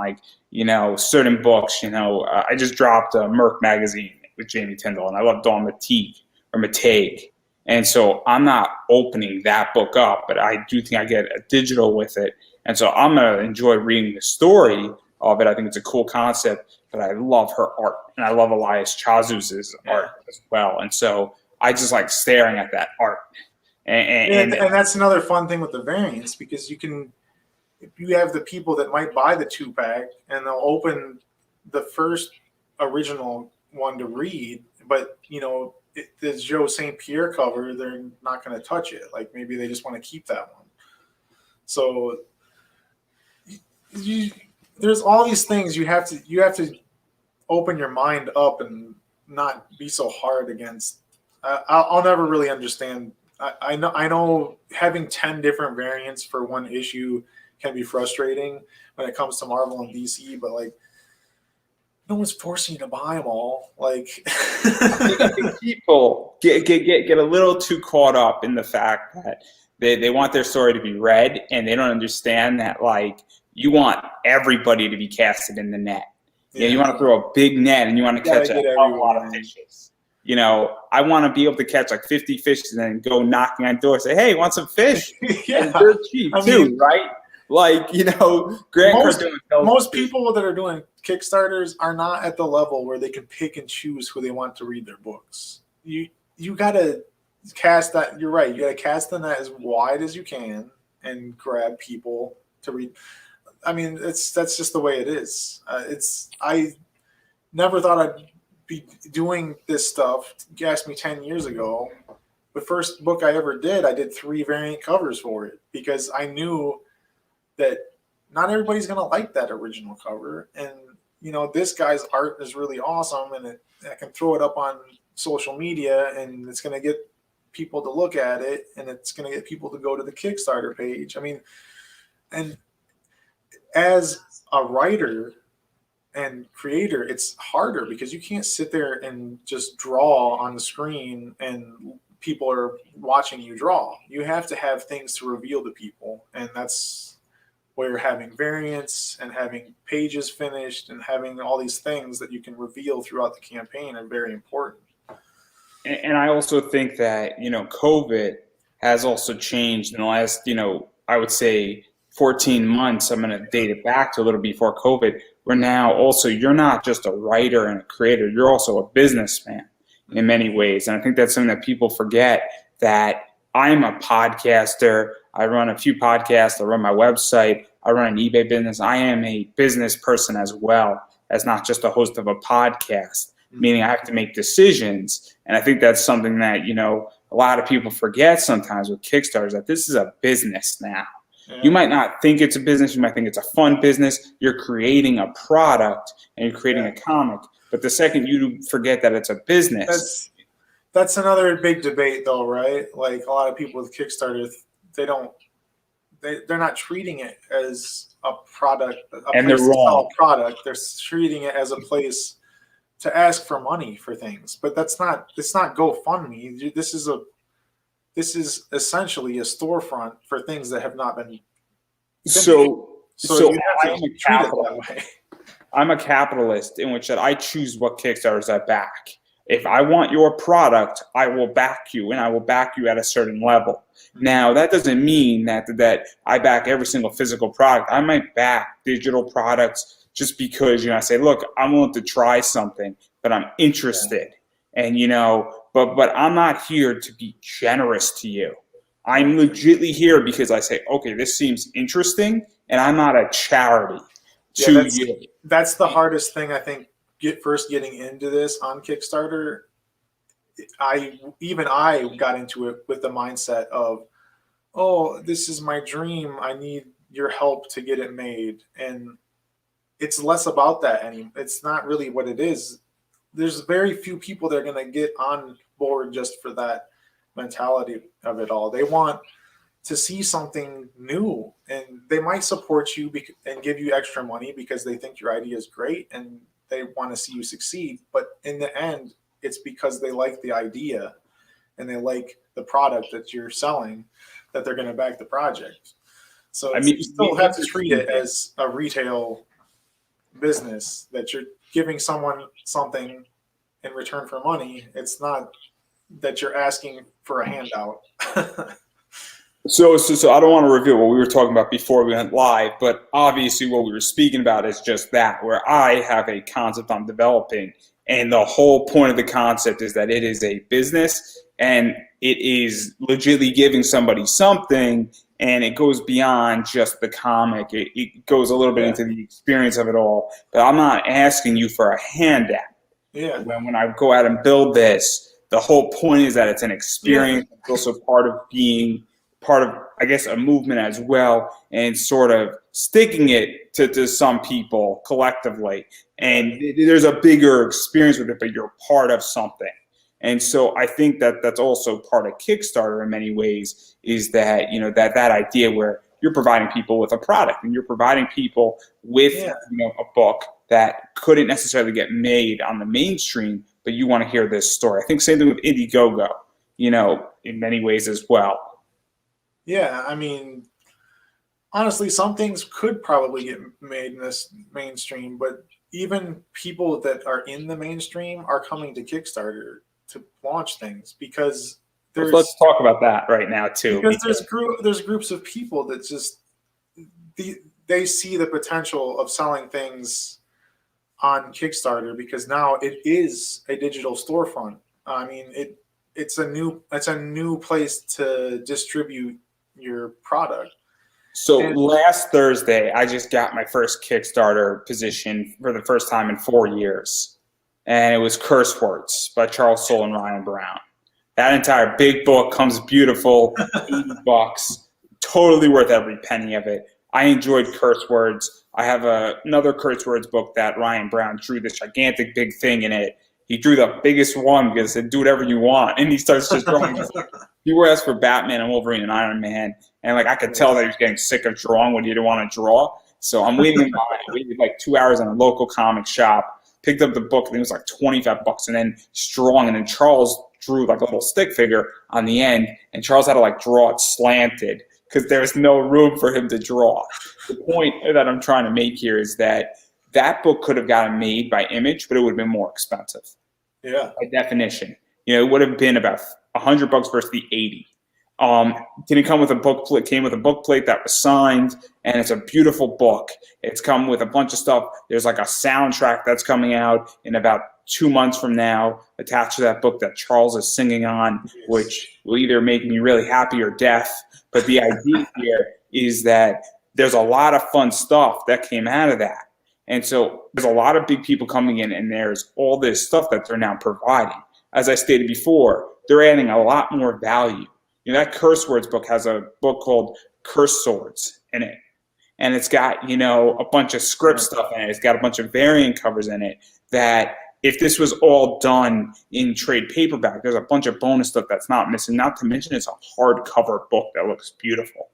certain books, I just dropped a Merc magazine with Jamie Tyndall, and I love Dawn Mateague. And so I'm not opening that book up, but I do think I get a digital with it. And so I'm going to enjoy reading the story of it. I think it's a cool concept, but I love her art, and I love Elias Chazuz's art as well. And so I just like staring at that art. And that's another fun thing with the variants, because if you have the people that might buy the 2-pack and they'll open the first original one to read, but the Joe St. Pierre cover, they're not going to touch it. Like maybe they just want to keep that one. So there's all these things you have to open your mind up and not be so hard against. I'll never really understand. I know having 10 different variants for one issue can be frustrating when it comes to Marvel and DC, but no one's forcing you to buy them all. People get a little too caught up in the fact that They want their story to be read, and they don't understand that, like, you want everybody to be casted in the net. Yeah, you want to throw a big net, and you want to catch a lot of fishes. You know, I want to be able to catch like 50 fishes and then go knocking on doors, say, "Hey, want some fish?" Yeah, and they're cheap too, right? Like, you know, most people that are doing Kickstarters are not at the level where they can pick and choose who they want to read their books. You gotta cast that. You're right. You gotta cast the net as wide as you can and grab people to read. I mean, that's just the way it is. I never thought I'd be doing this stuff. You asked me 10 years ago. The first book I ever did, I did 3 variant covers for it because I knew that not everybody's going to like that original cover. And, you know, this guy's art is really awesome, and I can throw it up on social media, and it's going to get people to look at it, and it's going to get people to go to the Kickstarter page. I mean, and as a writer and creator, it's harder because you can't sit there and just draw on the screen and people are watching you draw. You have to have things to reveal to people, and that's where having variants and having pages finished and having all these things that you can reveal throughout the campaign are very important. And I also think that, you know, COVID has also changed in the last, you know, I would say 14 months. I'm going to date it back to a little before COVID, where now also you're not just a writer and a creator, you're also a businessman in many ways. And I think that's something that people forget, that I'm a podcaster. I run a few podcasts. I run my website. I run an eBay business. I am a business person as well as not just a host of a podcast, meaning I have to make decisions. And I think that's something that, you know, a lot of people forget sometimes with Kickstarter, that this is a business now. Yeah. You might not think it's a business. You might think it's a fun business. You're creating a product and you're creating a comic. But the second you forget that it's a business. That's another big debate, though, right? Like, a lot of people with Kickstarter, they're not treating it as a product, and they're wrong. Product. They're treating it as a place to ask for money for things. But it's not GoFundMe. This is essentially a storefront for things that have not been. So you have to treat it that way. I'm a capitalist in which that I choose what Kickstarters I back. If I want your product, I will back you, and I will back you at a certain level. Now, that doesn't mean that I back every single physical product. I might back digital products just because, you know, I say, look, I'm willing to try something, but I'm interested. And, you know, but I'm not here to be generous to you. I'm legitimately here because I say, okay, this seems interesting, and I'm not a charity to you. That's the hardest thing, I think. First getting into this on Kickstarter, I got into it with the mindset of, oh, this is my dream. I need your help to get it made. And it's less about that anymore. It's not really what it is. There's very few people that are going to get on board just for that mentality of it all. They want to see something new, and they might support you and give you extra money because they think your idea is great and they want to see you succeed. But in the end, it's because they like the idea and they like the product that you're selling, that they're going to back the project. So you still have to treat it as a retail business, that you're giving someone something in return for money. It's not that you're asking for a handout. So I don't want to reveal what we were talking about before we went live, but obviously what we were speaking about is just that, where I have a concept I'm developing, and the whole point of the concept is that it is a business, and it is legitimately giving somebody something, and it goes beyond just the comic. It goes a little bit into the experience of it all, but I'm not asking you for a handout. Yeah. When I go out and build this, the whole point is that it's an experience. It's also part of being part of, I guess, a movement as well, and sort of sticking it to some people collectively. And there's a bigger experience with it, but you're part of something. And so I think that that's also part of Kickstarter in many ways, is that, you know, that idea where you're providing people with a product, and you're providing people with you know, a book that couldn't necessarily get made on the mainstream, but you want to hear this story. I think same thing with Indiegogo, you know, in many ways as well. Yeah, I mean, honestly, some things could probably get made in this mainstream, but even people that are in the mainstream are coming to Kickstarter to launch things Let's there's talk about that right now too, because because there's groups of people that just the, they see the potential of selling things on Kickstarter because now it is a digital storefront. I mean, it's a new place to distribute your product. so And last Thursday, I just got my first Kickstarter position for the first time in 4 years, and it was Curse Words by Charles Soule and Ryan Brown. That entire big book comes beautiful, $80, totally worth every penny of it. I enjoyed Curse Words. I have another Curse Words book that Ryan Brown drew this gigantic big thing in it. He drew the biggest one because he said, do whatever you want. And he starts just drawing. People ask for Batman and Wolverine and Iron Man. And like I could tell that he was getting sick of drawing what he didn't want to draw. So I'm waiting in line. I waited like 2 hours in a local comic shop, picked up the book, I think it was like $25, and then strong. And then Charles drew like a little stick figure on the end, and Charles had to like draw it slanted because there was no room for him to draw. The point that I'm trying to make here is that that book could have gotten made by Image, but it would have been more expensive. yeah, By definition, it would have been about $100 versus the 80. Didn't come with a book plate. Came with a book plate that was signed, and it's a beautiful book. It's come with a bunch of stuff. There's like a soundtrack that's coming out in about 2 months from now, attached to that book that Charles is singing on, which will either make me really happy or deaf. But the idea here is that there's a lot of fun stuff that came out of that. And so there's a lot of big people coming in, and there's all this stuff that they're now providing. As I stated before, they're adding a lot more value. That Curse Words book has a book called Curse Swords in it. And it's got, a bunch of script stuff in it. It's got a bunch of variant covers in it that if this was all done in trade paperback, there's a bunch of bonus stuff that's not missing. Not to mention it's a hardcover book that looks beautiful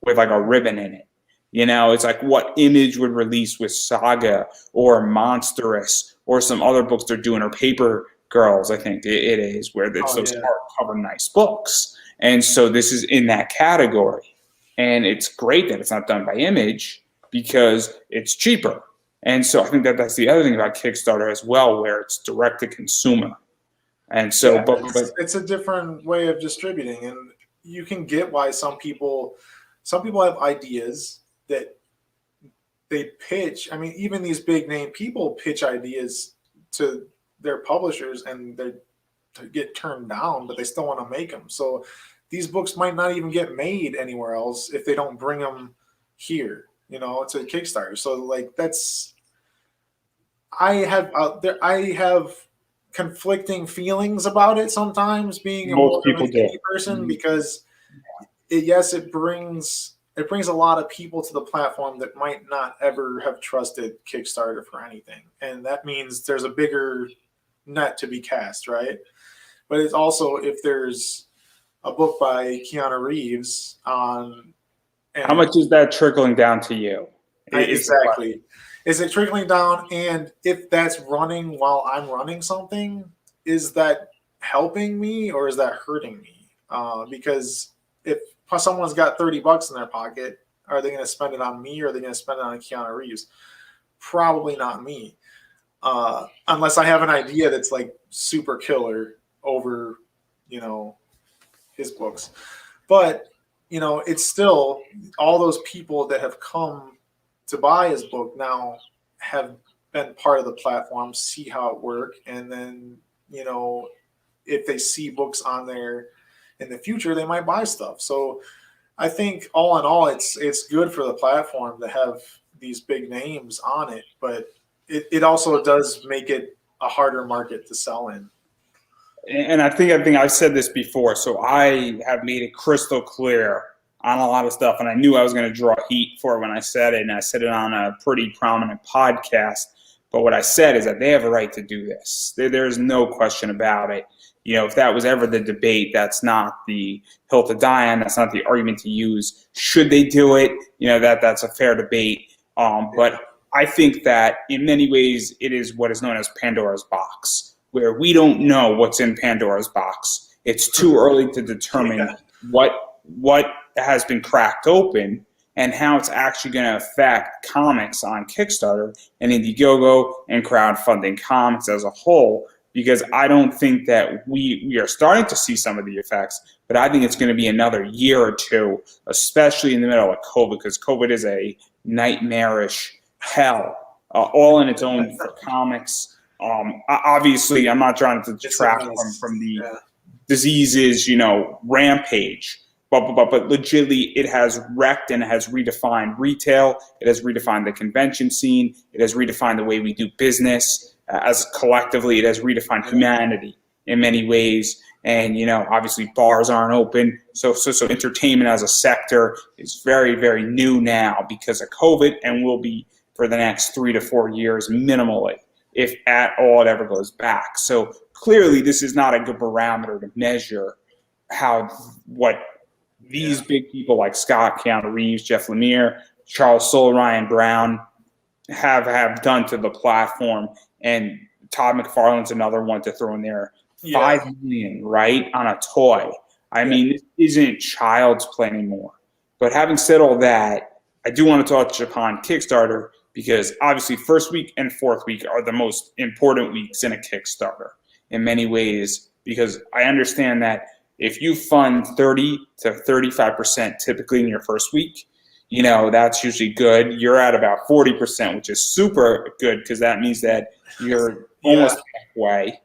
with like a ribbon in it. It's like what Image would release with Saga or Monstrous or some other books they're doing, or Paper Girls, I think it is, where it's those hardcover nice books. And so this is in that category. And it's great that it's not done by Image because it's cheaper. And so I think that that's the other thing about Kickstarter as well, where it's direct to consumer. And so, it's a different way of distributing, and you can get why some people have ideas that they pitch. I mean, even these big name people pitch ideas to their publishers, and they get turned down, but they still want to make them. So these books might not even get made anywhere else if they don't bring them here. It's a Kickstarter. So like I have conflicting feelings about it sometimes, being a more person, because it brings a lot of people to the platform that might not ever have trusted Kickstarter for anything, and that means there's a bigger net to be cast, right? But it's also, if there's a book by Keanu Reeves on, how much is that trickling down to you? Exactly. Is it trickling down? And if that's running while I'm running something, is that helping me or is that hurting me? Because if someone's got $30 in their pocket, are they going to spend it on me, or are they going to spend it on Keanu Reeves? Probably not me. Unless I have an idea that's like super killer over, his books. But, it's still all those people that have come to buy his book now have been part of the platform, see how it works, and then, if they see books on there in the future, they might buy stuff. So I think all in all, it's good for the platform to have these big names on it, but it also does make it a harder market to sell in. And I think I've said this before, so I have made it crystal clear on a lot of stuff, and I knew I was going to draw heat for it when I said it, and I said it on a pretty prominent podcast. But what I said is that they have a right to do this. There's no question about it. If that was ever the debate, that's not the hill to die on. That's not the argument to use. Should they do it? That's a fair debate. But I think that in many ways it is what is known as Pandora's box, where we don't know what's in Pandora's box. It's too early to determine what has been cracked open and how it's actually going to affect comics on Kickstarter and Indiegogo and crowdfunding comics as a whole. Because I don't think that we are starting to see some of the effects, but I think it's going to be another year or two, especially in the middle of COVID, because COVID is a nightmarish hell, all in its own for comics. Obviously, I'm not trying to detract from the diseases, rampage. But legitimately, it has wrecked and has redefined retail. It has redefined the convention scene. It has redefined the way we do business. As collectively, it has redefined humanity in many ways. And obviously, bars aren't open. So entertainment as a sector is very, very new now because of COVID, and will be for the next 3 to 4 years minimally, if at all it ever goes back. So clearly, this is not a good barometer to measure what these big people like Scott, Keanu Reeves, Jeff Lemire, Charles Soule, Ryan Brown have done to the platform. And Todd McFarlane's another one to throw in there. $5 million, right, on a toy. I mean, this isn't child's play anymore. But having said all that, I do want to touch upon Kickstarter because obviously first week and fourth week are the most important weeks in a Kickstarter in many ways, because I understand that if you fund 30 to 35% typically in your first week, that's usually good. You're at about 40%, which is super good because that means that you're almost halfway.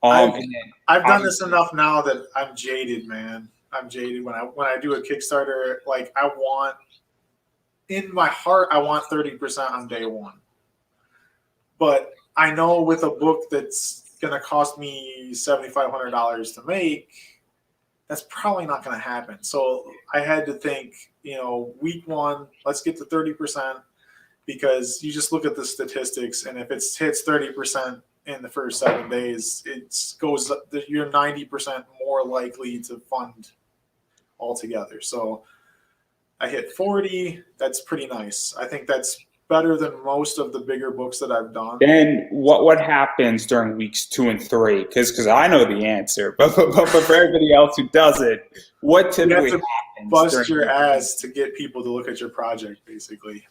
I've done this enough now that I'm jaded, man. I'm jaded when I do a Kickstarter. Like in my heart, I want 30% on day one. But I know with a book that's going to cost me $7,500 to make, that's probably not going to happen. So I had to think, week one, let's get to 30%, because you just look at the statistics, and if it hits 30% in the first 7 days, you're 90% more likely to fund altogether. So I hit 40. That's pretty nice. I think that's better than most of the bigger books that I've done. Then what happens during weeks 2 and 3? Because I know the answer, but for everybody else who doesn't, what typically happens? Bust your ass to get people to look at your project, basically.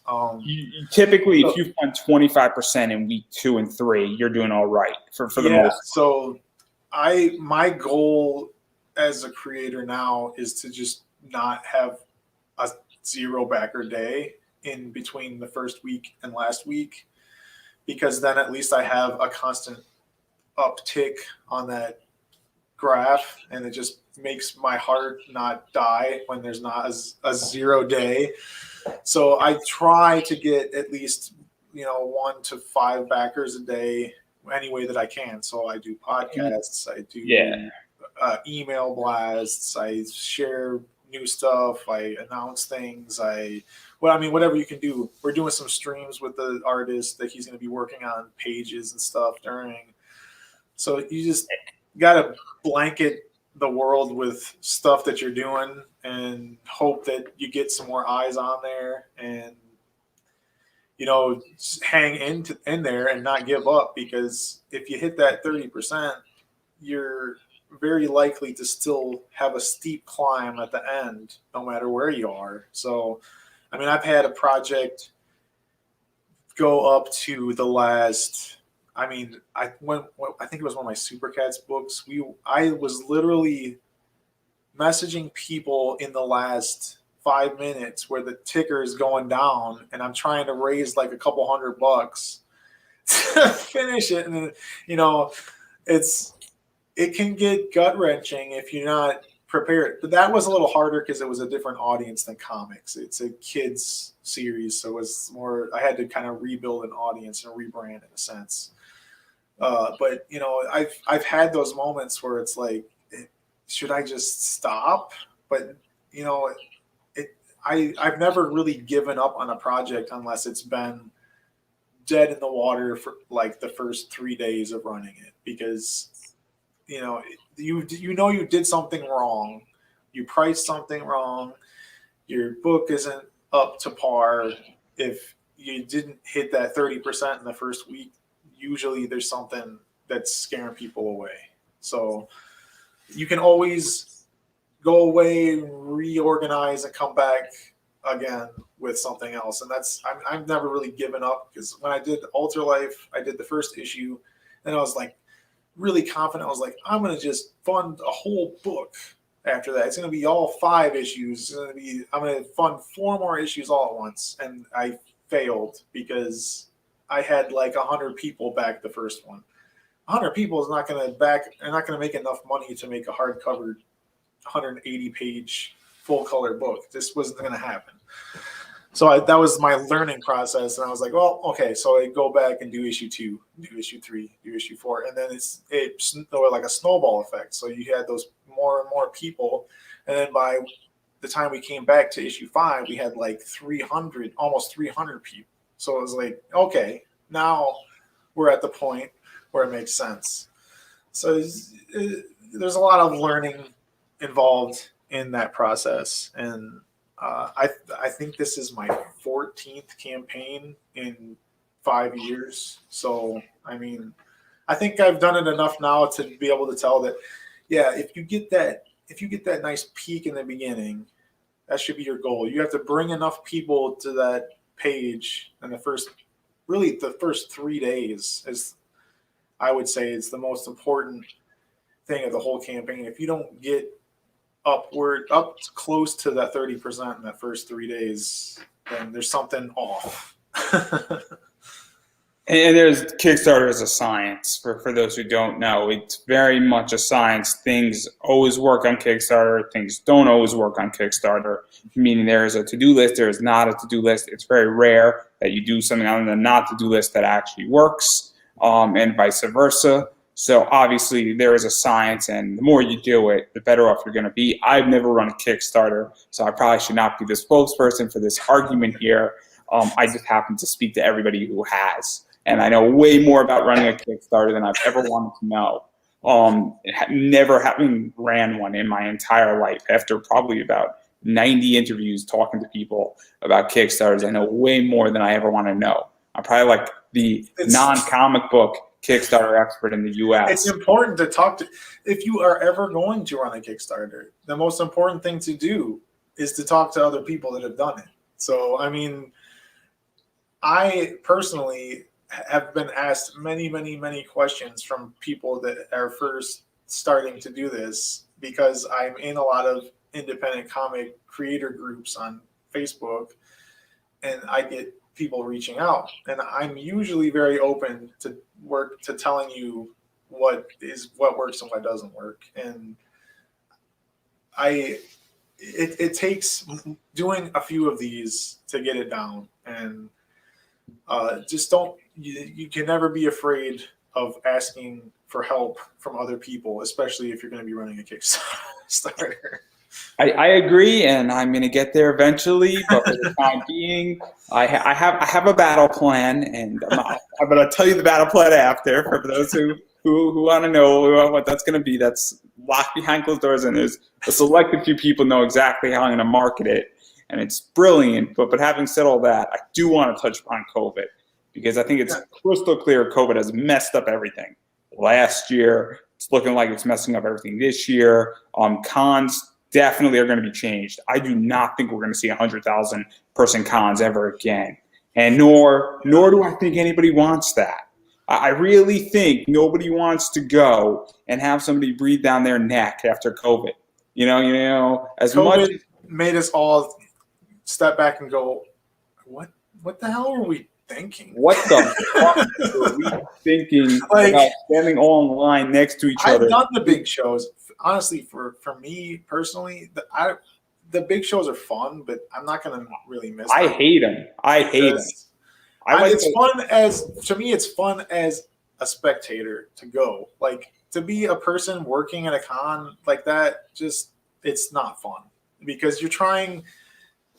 Typically, if you fund 25% in week 2 and 3, you're doing all right for the most part. So my goal as a creator now is to just not have a zero backer day in between the first week and last week, because then at least I have a constant uptick on that graph, and it just makes my heart not die when there's not a 0 day. So I try to get at least 1 to 5 backers a day any way that I can. So I do podcasts, I do email blasts, I share new stuff, I announce things, whatever you can do. We're doing some streams with the artist that he's going to be working on pages and stuff during. So you just got to blanket the world with stuff that you're doing and hope that you get some more eyes on there, and hang in there and not give up, because if you hit that 30%, you're very likely to still have a steep climb at the end, no matter where you are. So, I've had a project go up to the last. I think it was one of my Super Cats books. I was literally messaging people in the last 5 minutes where the ticker is going down, and I'm trying to raise like a couple $100 to finish it. And it can get gut wrenching if you're not prepared. But that was a little harder because it was a different audience than comics. It's a kids series, so it was more. I had to kind of rebuild an audience and rebrand in a sense. But I've had those moments where it's like, should I just stop? But I've never really given up on a project unless it's been dead in the water for like the first 3 days of running it, because you did something wrong, you priced something wrong, your book isn't up to par. If you didn't hit that 30% in the first week, usually there's something that's scaring people away. So you can always go away, reorganize, and come back again with something else. And I've never really given up, because when I did Alter Life, I did the first issue, and I was like really confident. I was like, I'm gonna just fund a whole book after that. It's gonna be all 5 issues. I'm gonna fund 4 more issues all at once, and I failed because I had like 100 people back the first one. 100 people is not gonna back. They're not gonna make enough money to make a hardcover 180-page full color book. This wasn't going to happen. So that was my learning process, and I was like, well, okay. So I go back and do issue 2, do issue 3, do issue 4, and then it's like a snowball effect. So you had those more and more people, and then by the time we came back to issue 5, we had like 300, almost 300 people. So it was like, okay, now we're at the point where it makes sense. So there's a lot of learning involved in that process, and I think this is my 14th campaign in 5 years. So I mean, I think I've done it enough now to be able to tell that, yeah, if you get that nice peak in the beginning, that should be your goal. You have to bring enough people to that page in the first 3 days, is, I would say, it's the most important thing of the whole campaign. If you don't get up close to that 30% in that first 3 days, then there's something off. And there's Kickstarter as a science. For those who don't know, it's very much a science. Things always work on Kickstarter. Things don't always work on Kickstarter, meaning there is a to-do list. There is not a to-do list. It's very rare that you do something on the not to-do list that actually works, and vice versa. So obviously there is a science, and the more you do it, the better off you're going to be. I've never run a Kickstarter, so I probably should not be the spokesperson for this argument here. I just happen to speak to everybody who has, and I know way more about running a Kickstarter than I've ever wanted to know. Never having ran one in my entire life, after probably about 90 interviews talking to people about Kickstarters, I know way more than I ever want to know. I'm probably like the non-comic book Kickstarter expert in the U.S. It's important to talk to, if you are ever going to run a Kickstarter, the most important thing to do is to talk to other people that have done it. So, I mean, I personally have been asked many, many, many questions from people that are first starting to do this, because I'm in a lot of independent comic creator groups on Facebook, and I get people reaching out, and I'm usually very open to telling you what works and what doesn't work. And it takes doing a few of these to get it down, and just don't, you can never be afraid of asking for help from other people, especially if you're going to be running a Kickstarter. I agree, and I'm going to get there eventually. But for the time being, I have a battle plan, and I'm going to tell you the battle plan after. For those who want to know what that's going to be, that's locked behind closed doors, and there's a selected few people know exactly how I'm going to market it, and it's brilliant. But having said all that, I do want to touch upon COVID, because I think it's crystal clear COVID has messed up everything last year. It's looking like it's messing up everything this year. Cons definitely are going to be changed. I do not think we're going to see 100,000 person cons ever again, and nor do I think anybody wants that. I really think nobody wants to go and have somebody breathe down their neck after COVID. You know, as COVID much made us all step back and go, what the hell are we thinking? What the fuck are we thinking about standing all in line next to each other? I've done the big shows. Honestly, for me personally, the big shows are fun, but I'm not going to really miss them. I hate them. To me, it's fun as a spectator to go. Like, to be a person working at a con like that, just, it's not fun, because you're trying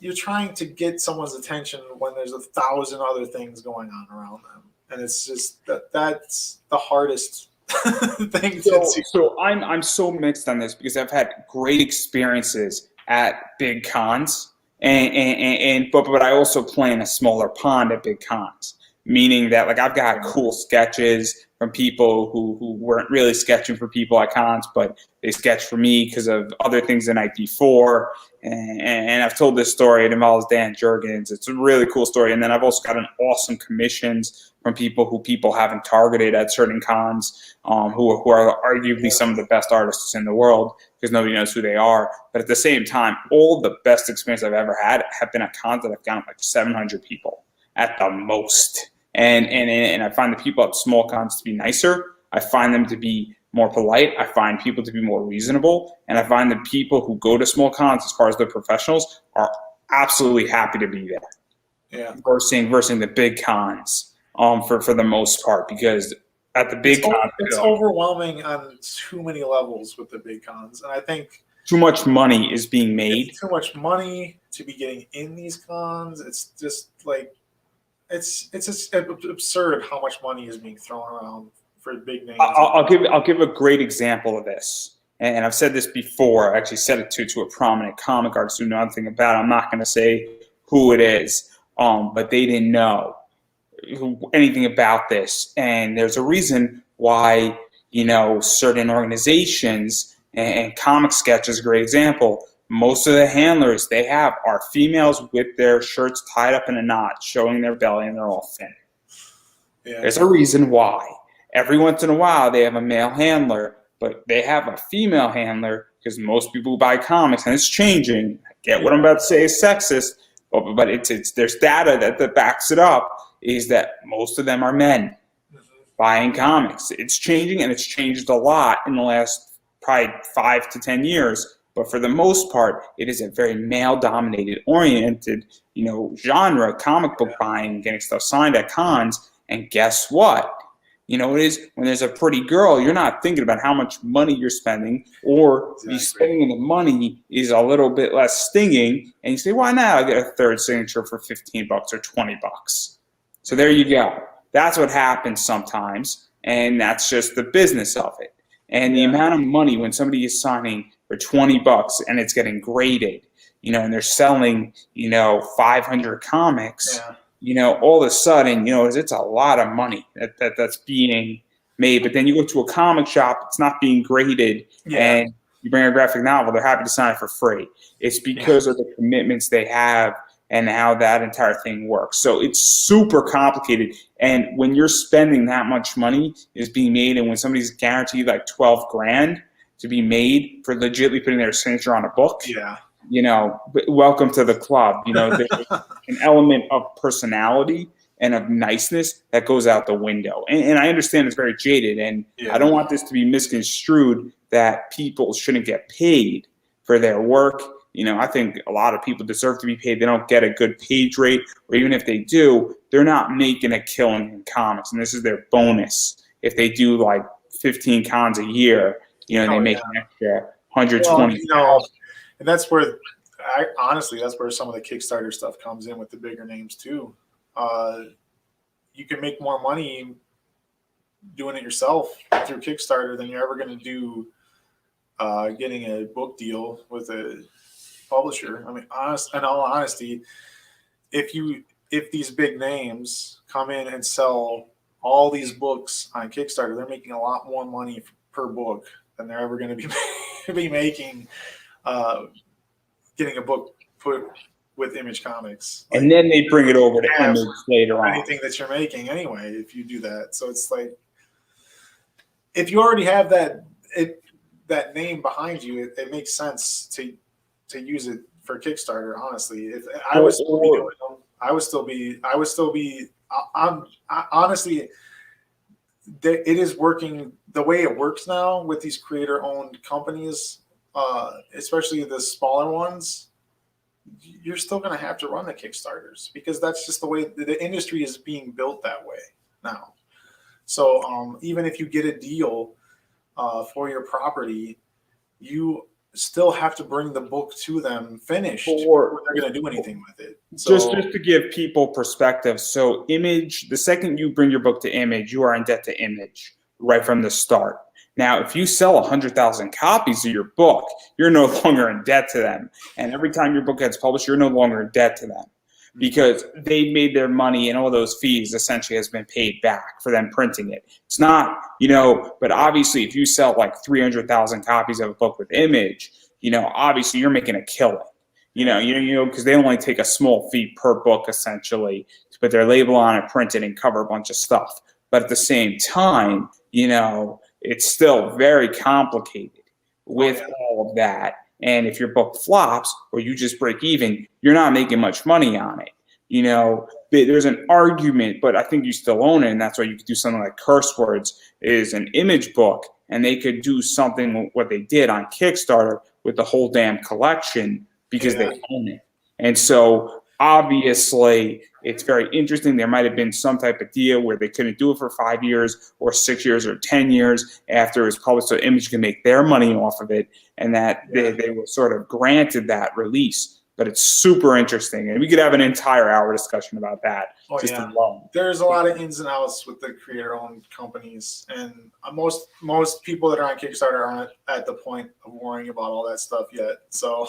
to get someone's attention when there's 1,000 other things going on around them, and it's just that's the hardest thing to do. So I'm so mixed on this, because I've had great experiences at big cons, but I also play in a smaller pond at big cons, meaning that, like, I've got cool sketches from people who weren't really sketching for people at cons, but they sketched for me because of other things the night before. And I've told this story. It involves Dan Jurgens. It's a really cool story. And then I've also gotten awesome commissions from people people haven't targeted at certain cons, who are arguably some of the best artists in the world because nobody knows who they are. But at the same time, all the best experience I've ever had have been at cons that I've gotten like 700 people at the most. And I find the people at small cons to be nicer. I find them to be more polite. I find people to be more reasonable. And I find the people who go to small cons, as far as the professionals, are absolutely happy to be there. Yeah. Versus the big cons, for the most part, because at the big cons, it's overwhelming on too many levels with the big cons. And I think too much money is being made. Too much money to be getting in these cons. It's just like, it's just absurd how much money is being thrown around for big names. I'll give a great example of this, and I've said this before. I actually said it to a prominent comic artist who knew nothing about it. I'm not going to say who it is, but they didn't know anything about this, and there's a reason why certain organizations, and Comic Sketch is a great example. Most of the handlers they have are females with their shirts tied up in a knot, showing their belly, and they're all thin. Yeah. There's a reason why. Every once in a while, they have a male handler, but they have a female handler because most people who buy comics, and it's changing. I get what I'm about to say is sexist, but it's there's data that backs it up, is that most of them are men buying comics. It's changing, and it's changed a lot in the last probably 5 to 10 years. But for the most part, it is a very male-dominated, oriented, genre, comic book buying, getting stuff signed at cons. And guess what? It is when there's a pretty girl, you're not thinking about how much money you're spending, or the spending the money is a little bit less stinging. And you say, why not? I'll get a third signature for $15 or $20. So there you go. That's what happens sometimes, and that's just the business of it. And the amount of money when somebody is signing for $20 and it's getting graded, and they're selling, 500 comics, all of a sudden, it's a lot of money that's being made. But then you go to a comic shop, it's not being graded, and you bring a graphic novel, they're happy to sign it for free. It's because of the commitments they have and how that entire thing works. So it's super complicated. And when you're spending that much money is being made, and when somebody's guaranteed like 12 grand to be made for legitimately putting their signature on a book, welcome to the club. There's an element of personality and of niceness that goes out the window. And I understand it's very jaded, and I don't want this to be misconstrued that people shouldn't get paid for their work. I think a lot of people deserve to be paid. They don't get a good page rate, or even if they do, they're not making a killing in comics, and this is their bonus. If they do like 15 cons a year, they make an extra 120. And that's where, that's where some of the Kickstarter stuff comes in with the bigger names too. You can make more money doing it yourself through Kickstarter than you're ever going to do getting a book deal with a publisher. I mean, in all honesty, if these big names come in and sell all these books on Kickstarter, they're making a lot more money per book than they're ever going to be making getting a book put with Image Comics. And then they bring it over to Image later on. Anything that you're making anyway, if you do that. So it's like, if you already have that name behind you, it makes sense to use it for Kickstarter. Honestly, if I was still be doing them, I would still be. Honestly, it is working the way it works now with these creator-owned companies, especially the smaller ones. You're still going to have to run the Kickstarters because that's just the way the industry is being built that way now. So even if you get a deal for your property, you still have to bring the book to them finished before they're going to do anything with it. So, just to give people perspective, so Image, the second you bring your book to Image, you are in debt to Image right from the start. Now, if you sell 100,000 copies of your book, you're no longer in debt to them. And every time your book gets published, you're no longer in debt to them. because they made their money and all those fees essentially has been paid back for them printing it. It's not, but obviously if you sell like 300,000 copies of a book with image, obviously you're making a killing. Because they only take a small fee per book essentially to put their label on it, print it, and cover a bunch of stuff. But at the same time, it's still very complicated with all of that. And if your book flops or you just break even, you're not making much money on it. There's an argument, but I think you still own it, and that's why you could do something like Curse Words is an image book, and they could do something what they did on Kickstarter with the whole damn collection because they own it. And so obviously it's very interesting. There might have been some type of deal where they couldn't do it for 5 years or 6 years or 10 years after it was published so Image can make their money off of it, and that they were sort of granted that release. But it's super interesting, and we could have an entire hour discussion about that. Alone. There's a lot of ins and outs with the creator-owned companies, and most people that are on Kickstarter aren't at the point of worrying about all that stuff yet. So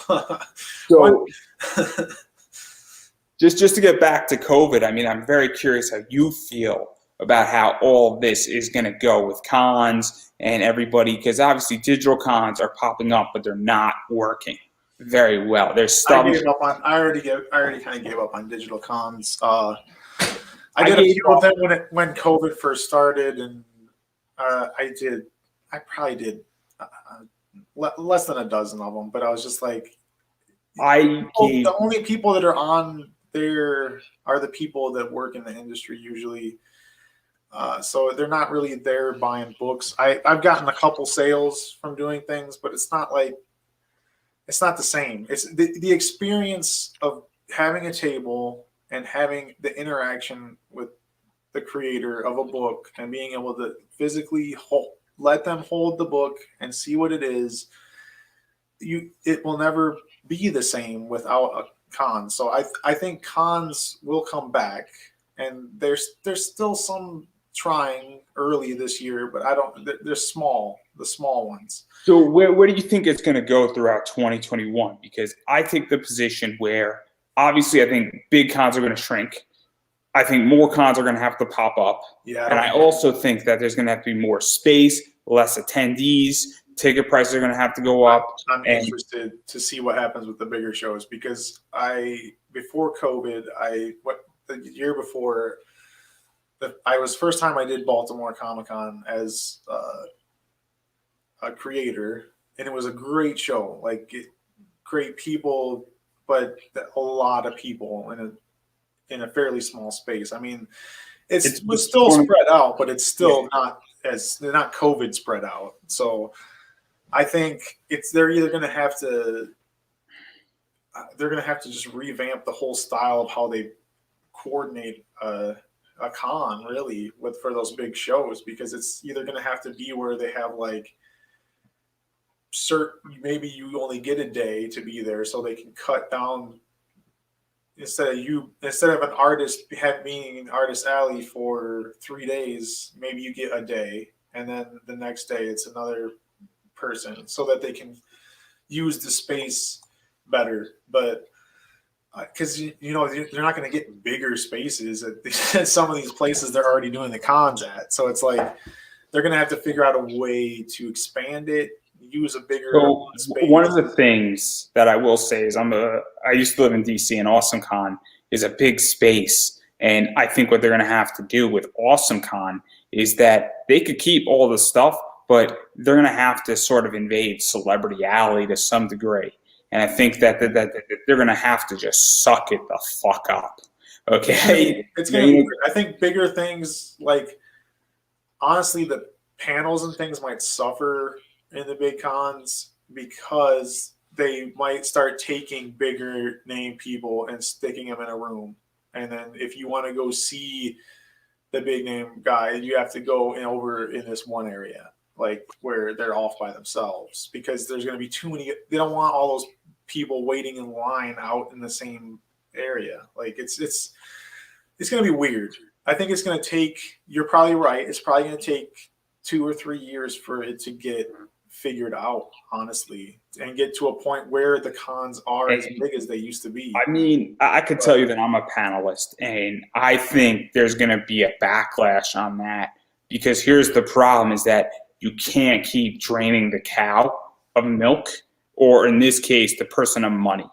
just to get back to COVID, I mean, I'm very curious how you feel about how all this is going to go with cons and everybody, because obviously digital cons are popping up, but they're not working very well. There's stuff. I already kind of gave up on digital cons. I did a few of them when COVID first started, and I probably did less than a dozen of them. But I was just like, the only people that are on there are the people that work in the industry usually. So they're not really there buying books. I've gotten a couple sales from doing things, but it's not the same. It's the experience of having a table and having the interaction with the creator of a book and being able to physically let them hold the book and see what it is. It will never be the same without a con. So I think cons will come back, and there's still some trying early this year, but they're small, the small ones. So where do you think it's going to go throughout 2021? Because I take the position where obviously I think big cons are going to shrink. I think more cons are going to have to pop up. Yeah, and I also think that there's going to have to be more space, less attendees, ticket prices are going to have to go up. I'm interested to see what happens with the bigger shows, because before COVID, the year before, I was first time I did Baltimore Comic-Con as a creator, and it was a great show. Great people, but a lot of people in a fairly small space. I mean, it was still spread out, but it's still not COVID spread out. So I think they're going to have to just revamp the whole style of how they coordinate a con really for those big shows, because it's either going to have to be where they have maybe you only get a day to be there, so they can cut down instead of an artist being in Artist Alley for 3 days, maybe you get a day, and then the next day it's another person, so that they can use the space better. But because they're not going to get bigger spaces at some of these places they're already doing the cons at, so it's like they're going to have to figure out a way to expand it, use a bigger space. One of the things that I will say is I used to live in DC, and Awesome Con is a big space, and I think what they're going to have to do with Awesome Con is that they could keep all the stuff, but they're going to have to sort of invade Celebrity Alley to some degree. And I think that they're going to have to just suck it the fuck up. Okay? It's going to be weird. I think bigger things, honestly, the panels and things might suffer in the big cons, because they might start taking bigger name people and sticking them in a room. And then if you want to go see the big name guy, you have to go over in this one area, where they're off by themselves, because there's going to be too many. They don't want all those people waiting in line out in the same area. It's going to be weird. I think it's going to take, you're probably right, it's probably going to take 2 or 3 years for it to get figured out, honestly, and get to a point where the cons are as big as they used to be. I mean, I could tell you that I'm a panelist, and I think there's going to be a backlash on that because here's the problem: is that you can't keep draining the cow of milk, or in this case, the person of money.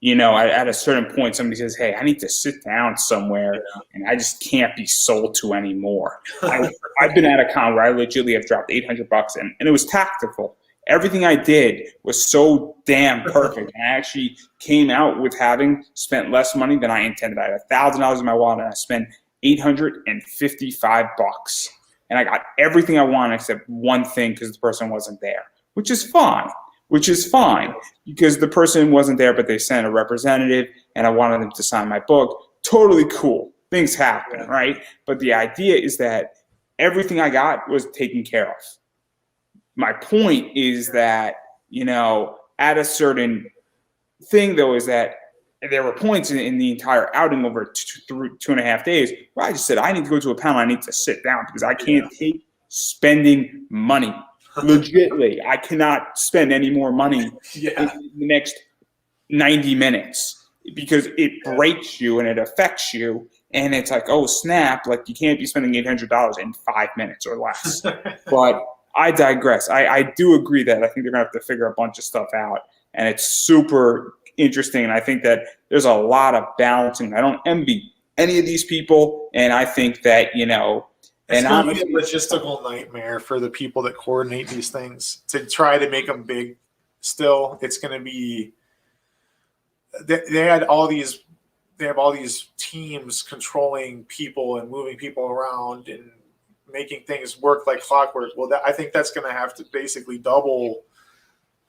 At a certain point, somebody says, "Hey, I need to sit down somewhere, and I just can't be sold to anymore." I've been at a con where I legitimately have dropped $800, and it was tactical. Everything I did was so damn perfect. And I actually came out with having spent less money than I intended. I had $1,000 in my wallet, and I spent $855, and I got everything I wanted except one thing because the person wasn't there, which is fine. Because the person wasn't there, but they sent a representative, and I wanted them to sign my book. Totally cool. Things happen, right? But the idea is that everything I got was taken care of. My point is that, at a certain thing, though, is that there were points in the entire outing over 2.5 days where I just said, I need to go to a panel. I need to sit down because I can't take spending money. Legitimately, I cannot spend any more money in the next 90 minutes because it breaks you and it affects you. And it's like, oh, snap, like you can't be spending $800 in 5 minutes or less. But I digress. I do agree that I think they're going to have to figure a bunch of stuff out. And it's super interesting. And I think that there's a lot of balancing. I don't envy any of these people. And I think that, it's going to be a logistical nightmare for the people that coordinate these things to try to make them big. Still, it's going to be. They have all these teams controlling people and moving people around and making things work like clockwork. Well, I think that's going to have to basically double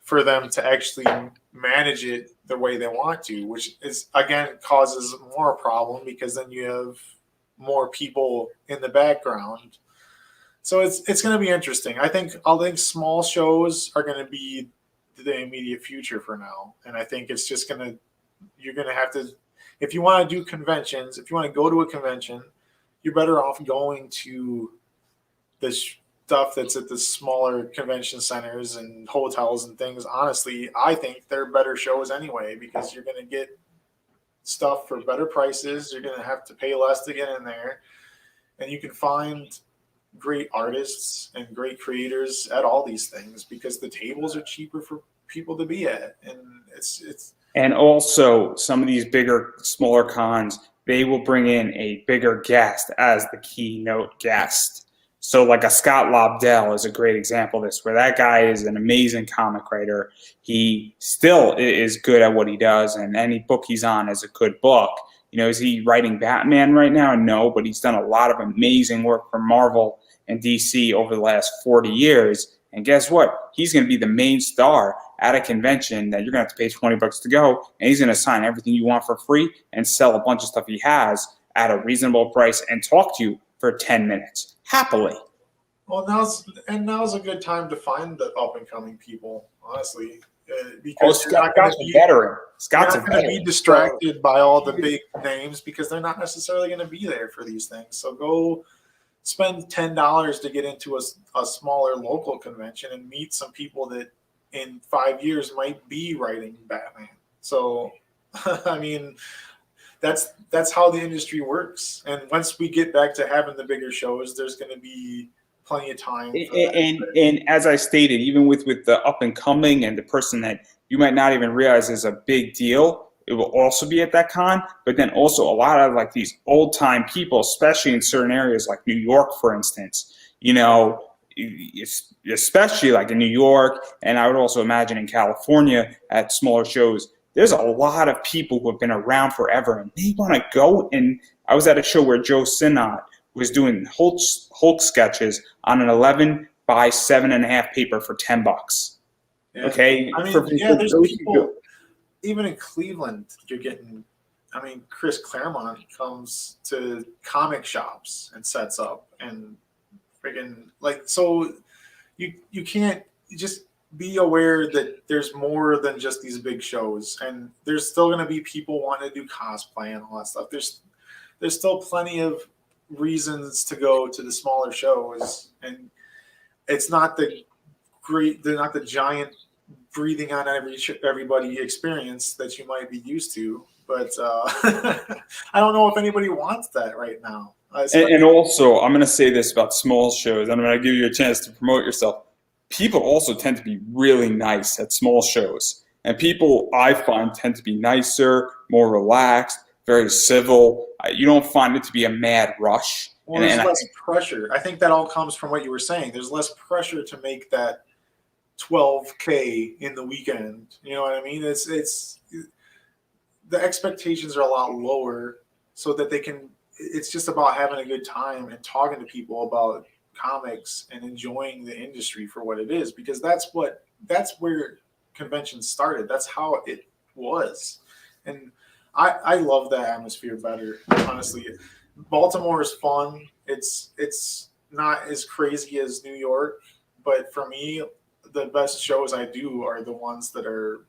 for them to actually manage it the way they want to, which is again causes more problem because then you have more people in the background. So it's going to be interesting. I think small shows are going to be the immediate future for now, and I think it's just you're going to have to, if you want to do conventions, if you want to go to a convention, you're better off going to the stuff that's at the smaller convention centers and hotels and things. Honestly, I think they're better shows anyway because you're going to get stuff for better prices. You're going to have to pay less to get in there, and you can find great artists and great creators at all these things because the tables are cheaper for people to be at, and it's. And also, some of these smaller cons, they will bring in a bigger guest as the keynote guest. So like a Scott Lobdell is a great example of this, where that guy is an amazing comic writer. He still is good at what he does, and any book he's on is a good book. Is he writing Batman right now? No, but he's done a lot of amazing work for Marvel and DC over the last 40 years. And guess what? He's going to be the main star at a convention that you're going to have to pay $20 to go, and he's going to sign everything you want for free and sell a bunch of stuff he has at a reasonable price and talk to you for 10 minutes happily. Well, now's a good time to find the up and coming people, honestly, because Scott's a veteran. Scott's not going to be distracted by all the big names because they're not necessarily going to be there for these things. So go spend $10 to get into a smaller local convention and meet some people that in 5 years might be writing Batman. So, I mean, that's how the industry works. And once we get back to having the bigger shows, there's going to be plenty of time. And as I stated, even with the up and coming and the person that you might not even realize is a big deal, it will also be at that con. But then also a lot of like these old time people, especially in certain areas like New York, for instance, especially like in New York, and I would also imagine in California at smaller shows, there's a lot of people who have been around forever and they want to go. And I was at a show where Joe Sinnott was doing Hulk sketches on an 11 by 7.5 paper for $10. Yeah. Okay. I mean, there's people, even in Cleveland, you're getting, Chris Claremont comes to comic shops and sets up and friggin' so you can't just be aware that there's more than just these big shows, and there's still going to be people wanting to do cosplay and all that stuff. There's still plenty of reasons to go to the smaller shows, and it's not the they're not the giant breathing on everybody experience that you might be used to. But I don't know if anybody wants that right now. And also, I'm going to say this about small shows, and I'm going to give you a chance to promote yourself. People also tend to be really nice at small shows. And people, I find, tend to be nicer, more relaxed, very civil. You don't find it to be a mad rush. Well, there's less pressure. I think that all comes from what you were saying. There's less pressure to make that 12K in the weekend. You know what I mean? It's the expectations are a lot lower, so that they can. It's just about having a good time and talking to people about comics and enjoying the industry for what it is, because that's where conventions started. That's how it was, and I love that atmosphere better. Honestly, Baltimore is fun. It's not as crazy as New York, but for me, the best shows I do are the ones that are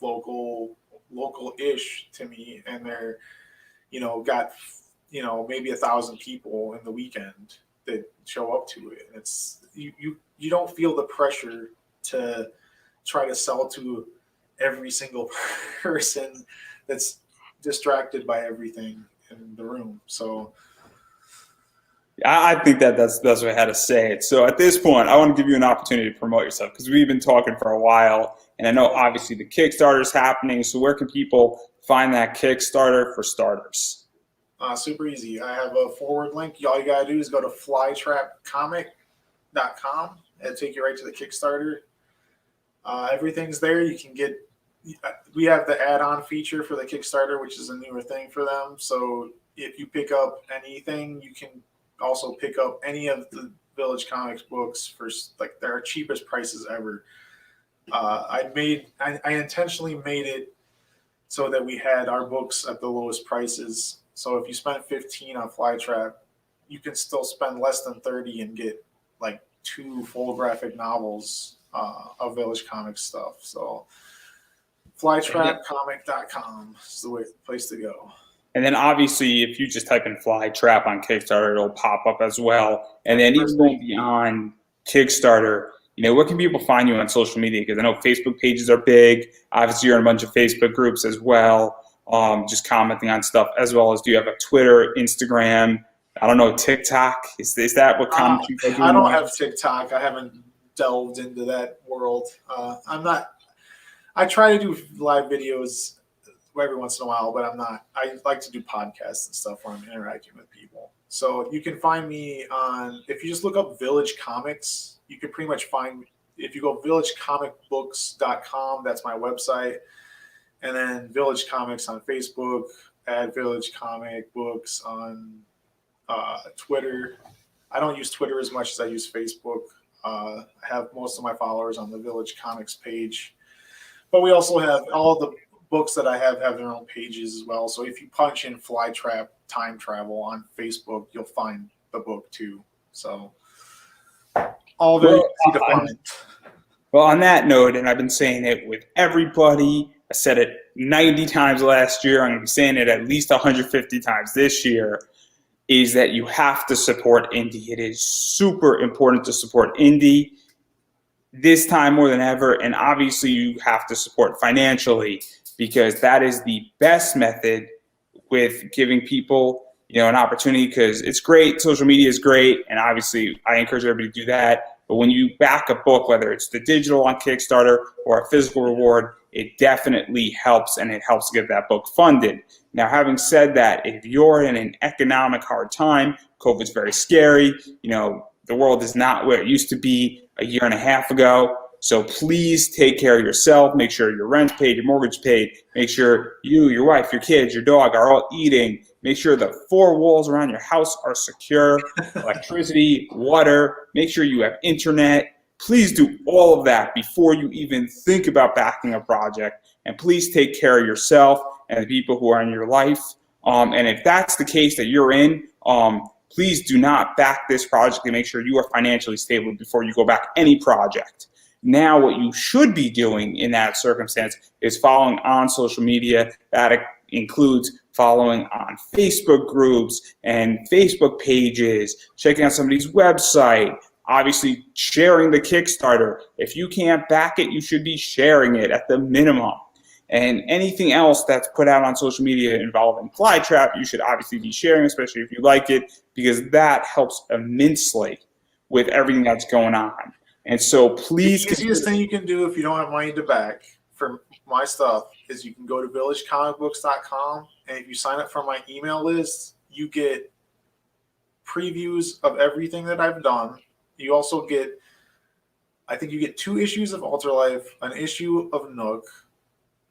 local-ish to me, and they're, got, maybe 1,000 people in the weekend that show up to it. And it's you don't feel the pressure to try to sell to every single person that's distracted by everything in the room. So I think that's the best way how to say it. So at this point, I want to give you an opportunity to promote yourself, because we've been talking for a while, and I know obviously the Kickstarter is happening. So where can people find that Kickstarter for starters? Super easy. I have a forward link. All you gotta do is go to flytrapcomic.com. It'll take you right to the Kickstarter. Everything's there. You can get. We have the add-on feature for the Kickstarter, which is a newer thing for them. So if you pick up anything, you can also pick up any of the Village Comics books for their cheapest prices ever. I intentionally made it so that we had our books at the lowest prices. So if you spend $15 on Flytrap, you can still spend less than $30 and get like 2 full graphic novels of Village Comics stuff. So flytrapcomic.com is the place to go. And then obviously, if you just type in Flytrap on Kickstarter, it'll pop up as well. And then even going beyond Kickstarter, where can people find you on social media? Because I know Facebook pages are big. Obviously, you're in a bunch of Facebook groups as well, just commenting on stuff, as well as do you have a Twitter, Instagram, I don't know, TikTok? Is that what comments you do? I don't have TikTok. I haven't delved into that world. I try to do live videos every once in a while, but I'm not. I like to do podcasts and stuff where I'm interacting with people. So you can find me if you just look up Village Comics, you can pretty much find, if you go villagecomicbooks.com, that's my website. And then Village Comics on Facebook, add Village Comic Books on Twitter. I don't use Twitter as much as I use Facebook. I have most of my followers on the Village Comics page. But we also have all the books that I have their own pages as well. So if you punch in Flytrap Time Travel on Facebook, you'll find the book too. So all very easy to find. Well, on that note, and I've been saying it with everybody, I said it 90 times last year, I'm going to be saying it at least 150 times this year, is that you have to support indie. It is super important to support indie this time more than ever, and obviously you have to support financially, because that is the best method with giving people, an opportunity, because it's great. Social media is great, and obviously I encourage everybody to do that. But when you back a book, whether it's the digital on Kickstarter or a physical reward, it definitely helps, and it helps get that book funded. Now, having said that, if you're in an economic hard time, COVID's very scary. The world is not where it used to be a year and a half ago. So please take care of yourself. Make sure your rent's paid, your mortgage paid. Make sure you, your wife, your kids, your dog are all eating. Make sure the 4 walls around your house are secure. Electricity, water. Make sure you have internet. Please do all of that before you even think about backing a project. And please take care of yourself and the people who are in your life. And if that's the case that you're in, please do not back this project, and make sure you are financially stable before you go back any project. Now, what you should be doing in that circumstance is following on social media. That includes following on Facebook groups and Facebook pages, checking out somebody's website, Obviously, sharing the Kickstarter. If you can't back it, you should be sharing it at the minimum. And anything else that's put out on social media involving Flytrap, you should obviously be sharing, especially if you like it, because that helps immensely with everything that's going on. And so please the easiest thing you can do if you don't have money to back for my stuff is you can go to villagecomicbooks.com, and if you sign up for my email list, you get previews of everything that I've done. You also get, I think you get 2 issues of Alterlife, an issue of Nook,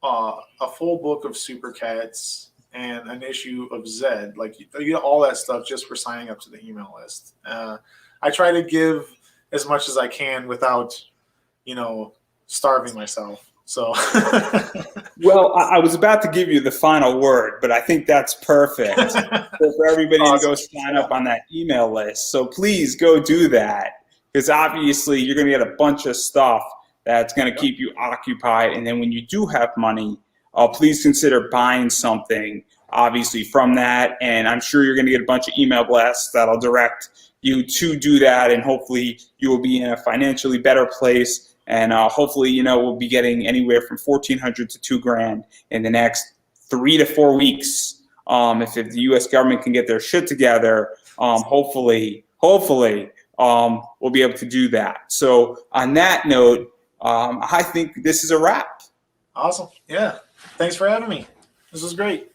a full book of Super Cats, and an issue of Zed. Like, you get all that stuff just for signing up to the email list. I try to give as much as I can without, starving myself. So, well, I was about to give you the final word, but I think that's perfect for everybody to go sign up on that email list. So please go do that, because obviously you're going to get a bunch of stuff that's going to keep you occupied. And then when you do have money, please consider buying something, obviously, from that. And I'm sure you're going to get a bunch of email blasts that'll direct you to do that. And hopefully you will be in a financially better place. And hopefully, we'll be getting anywhere from $1,400 to $2,000 in the next 3 to 4 weeks. If the U.S. government can get their shit together, hopefully, we'll be able to do that. So on that note, I think this is a wrap. Awesome. Yeah. Thanks for having me. This was great.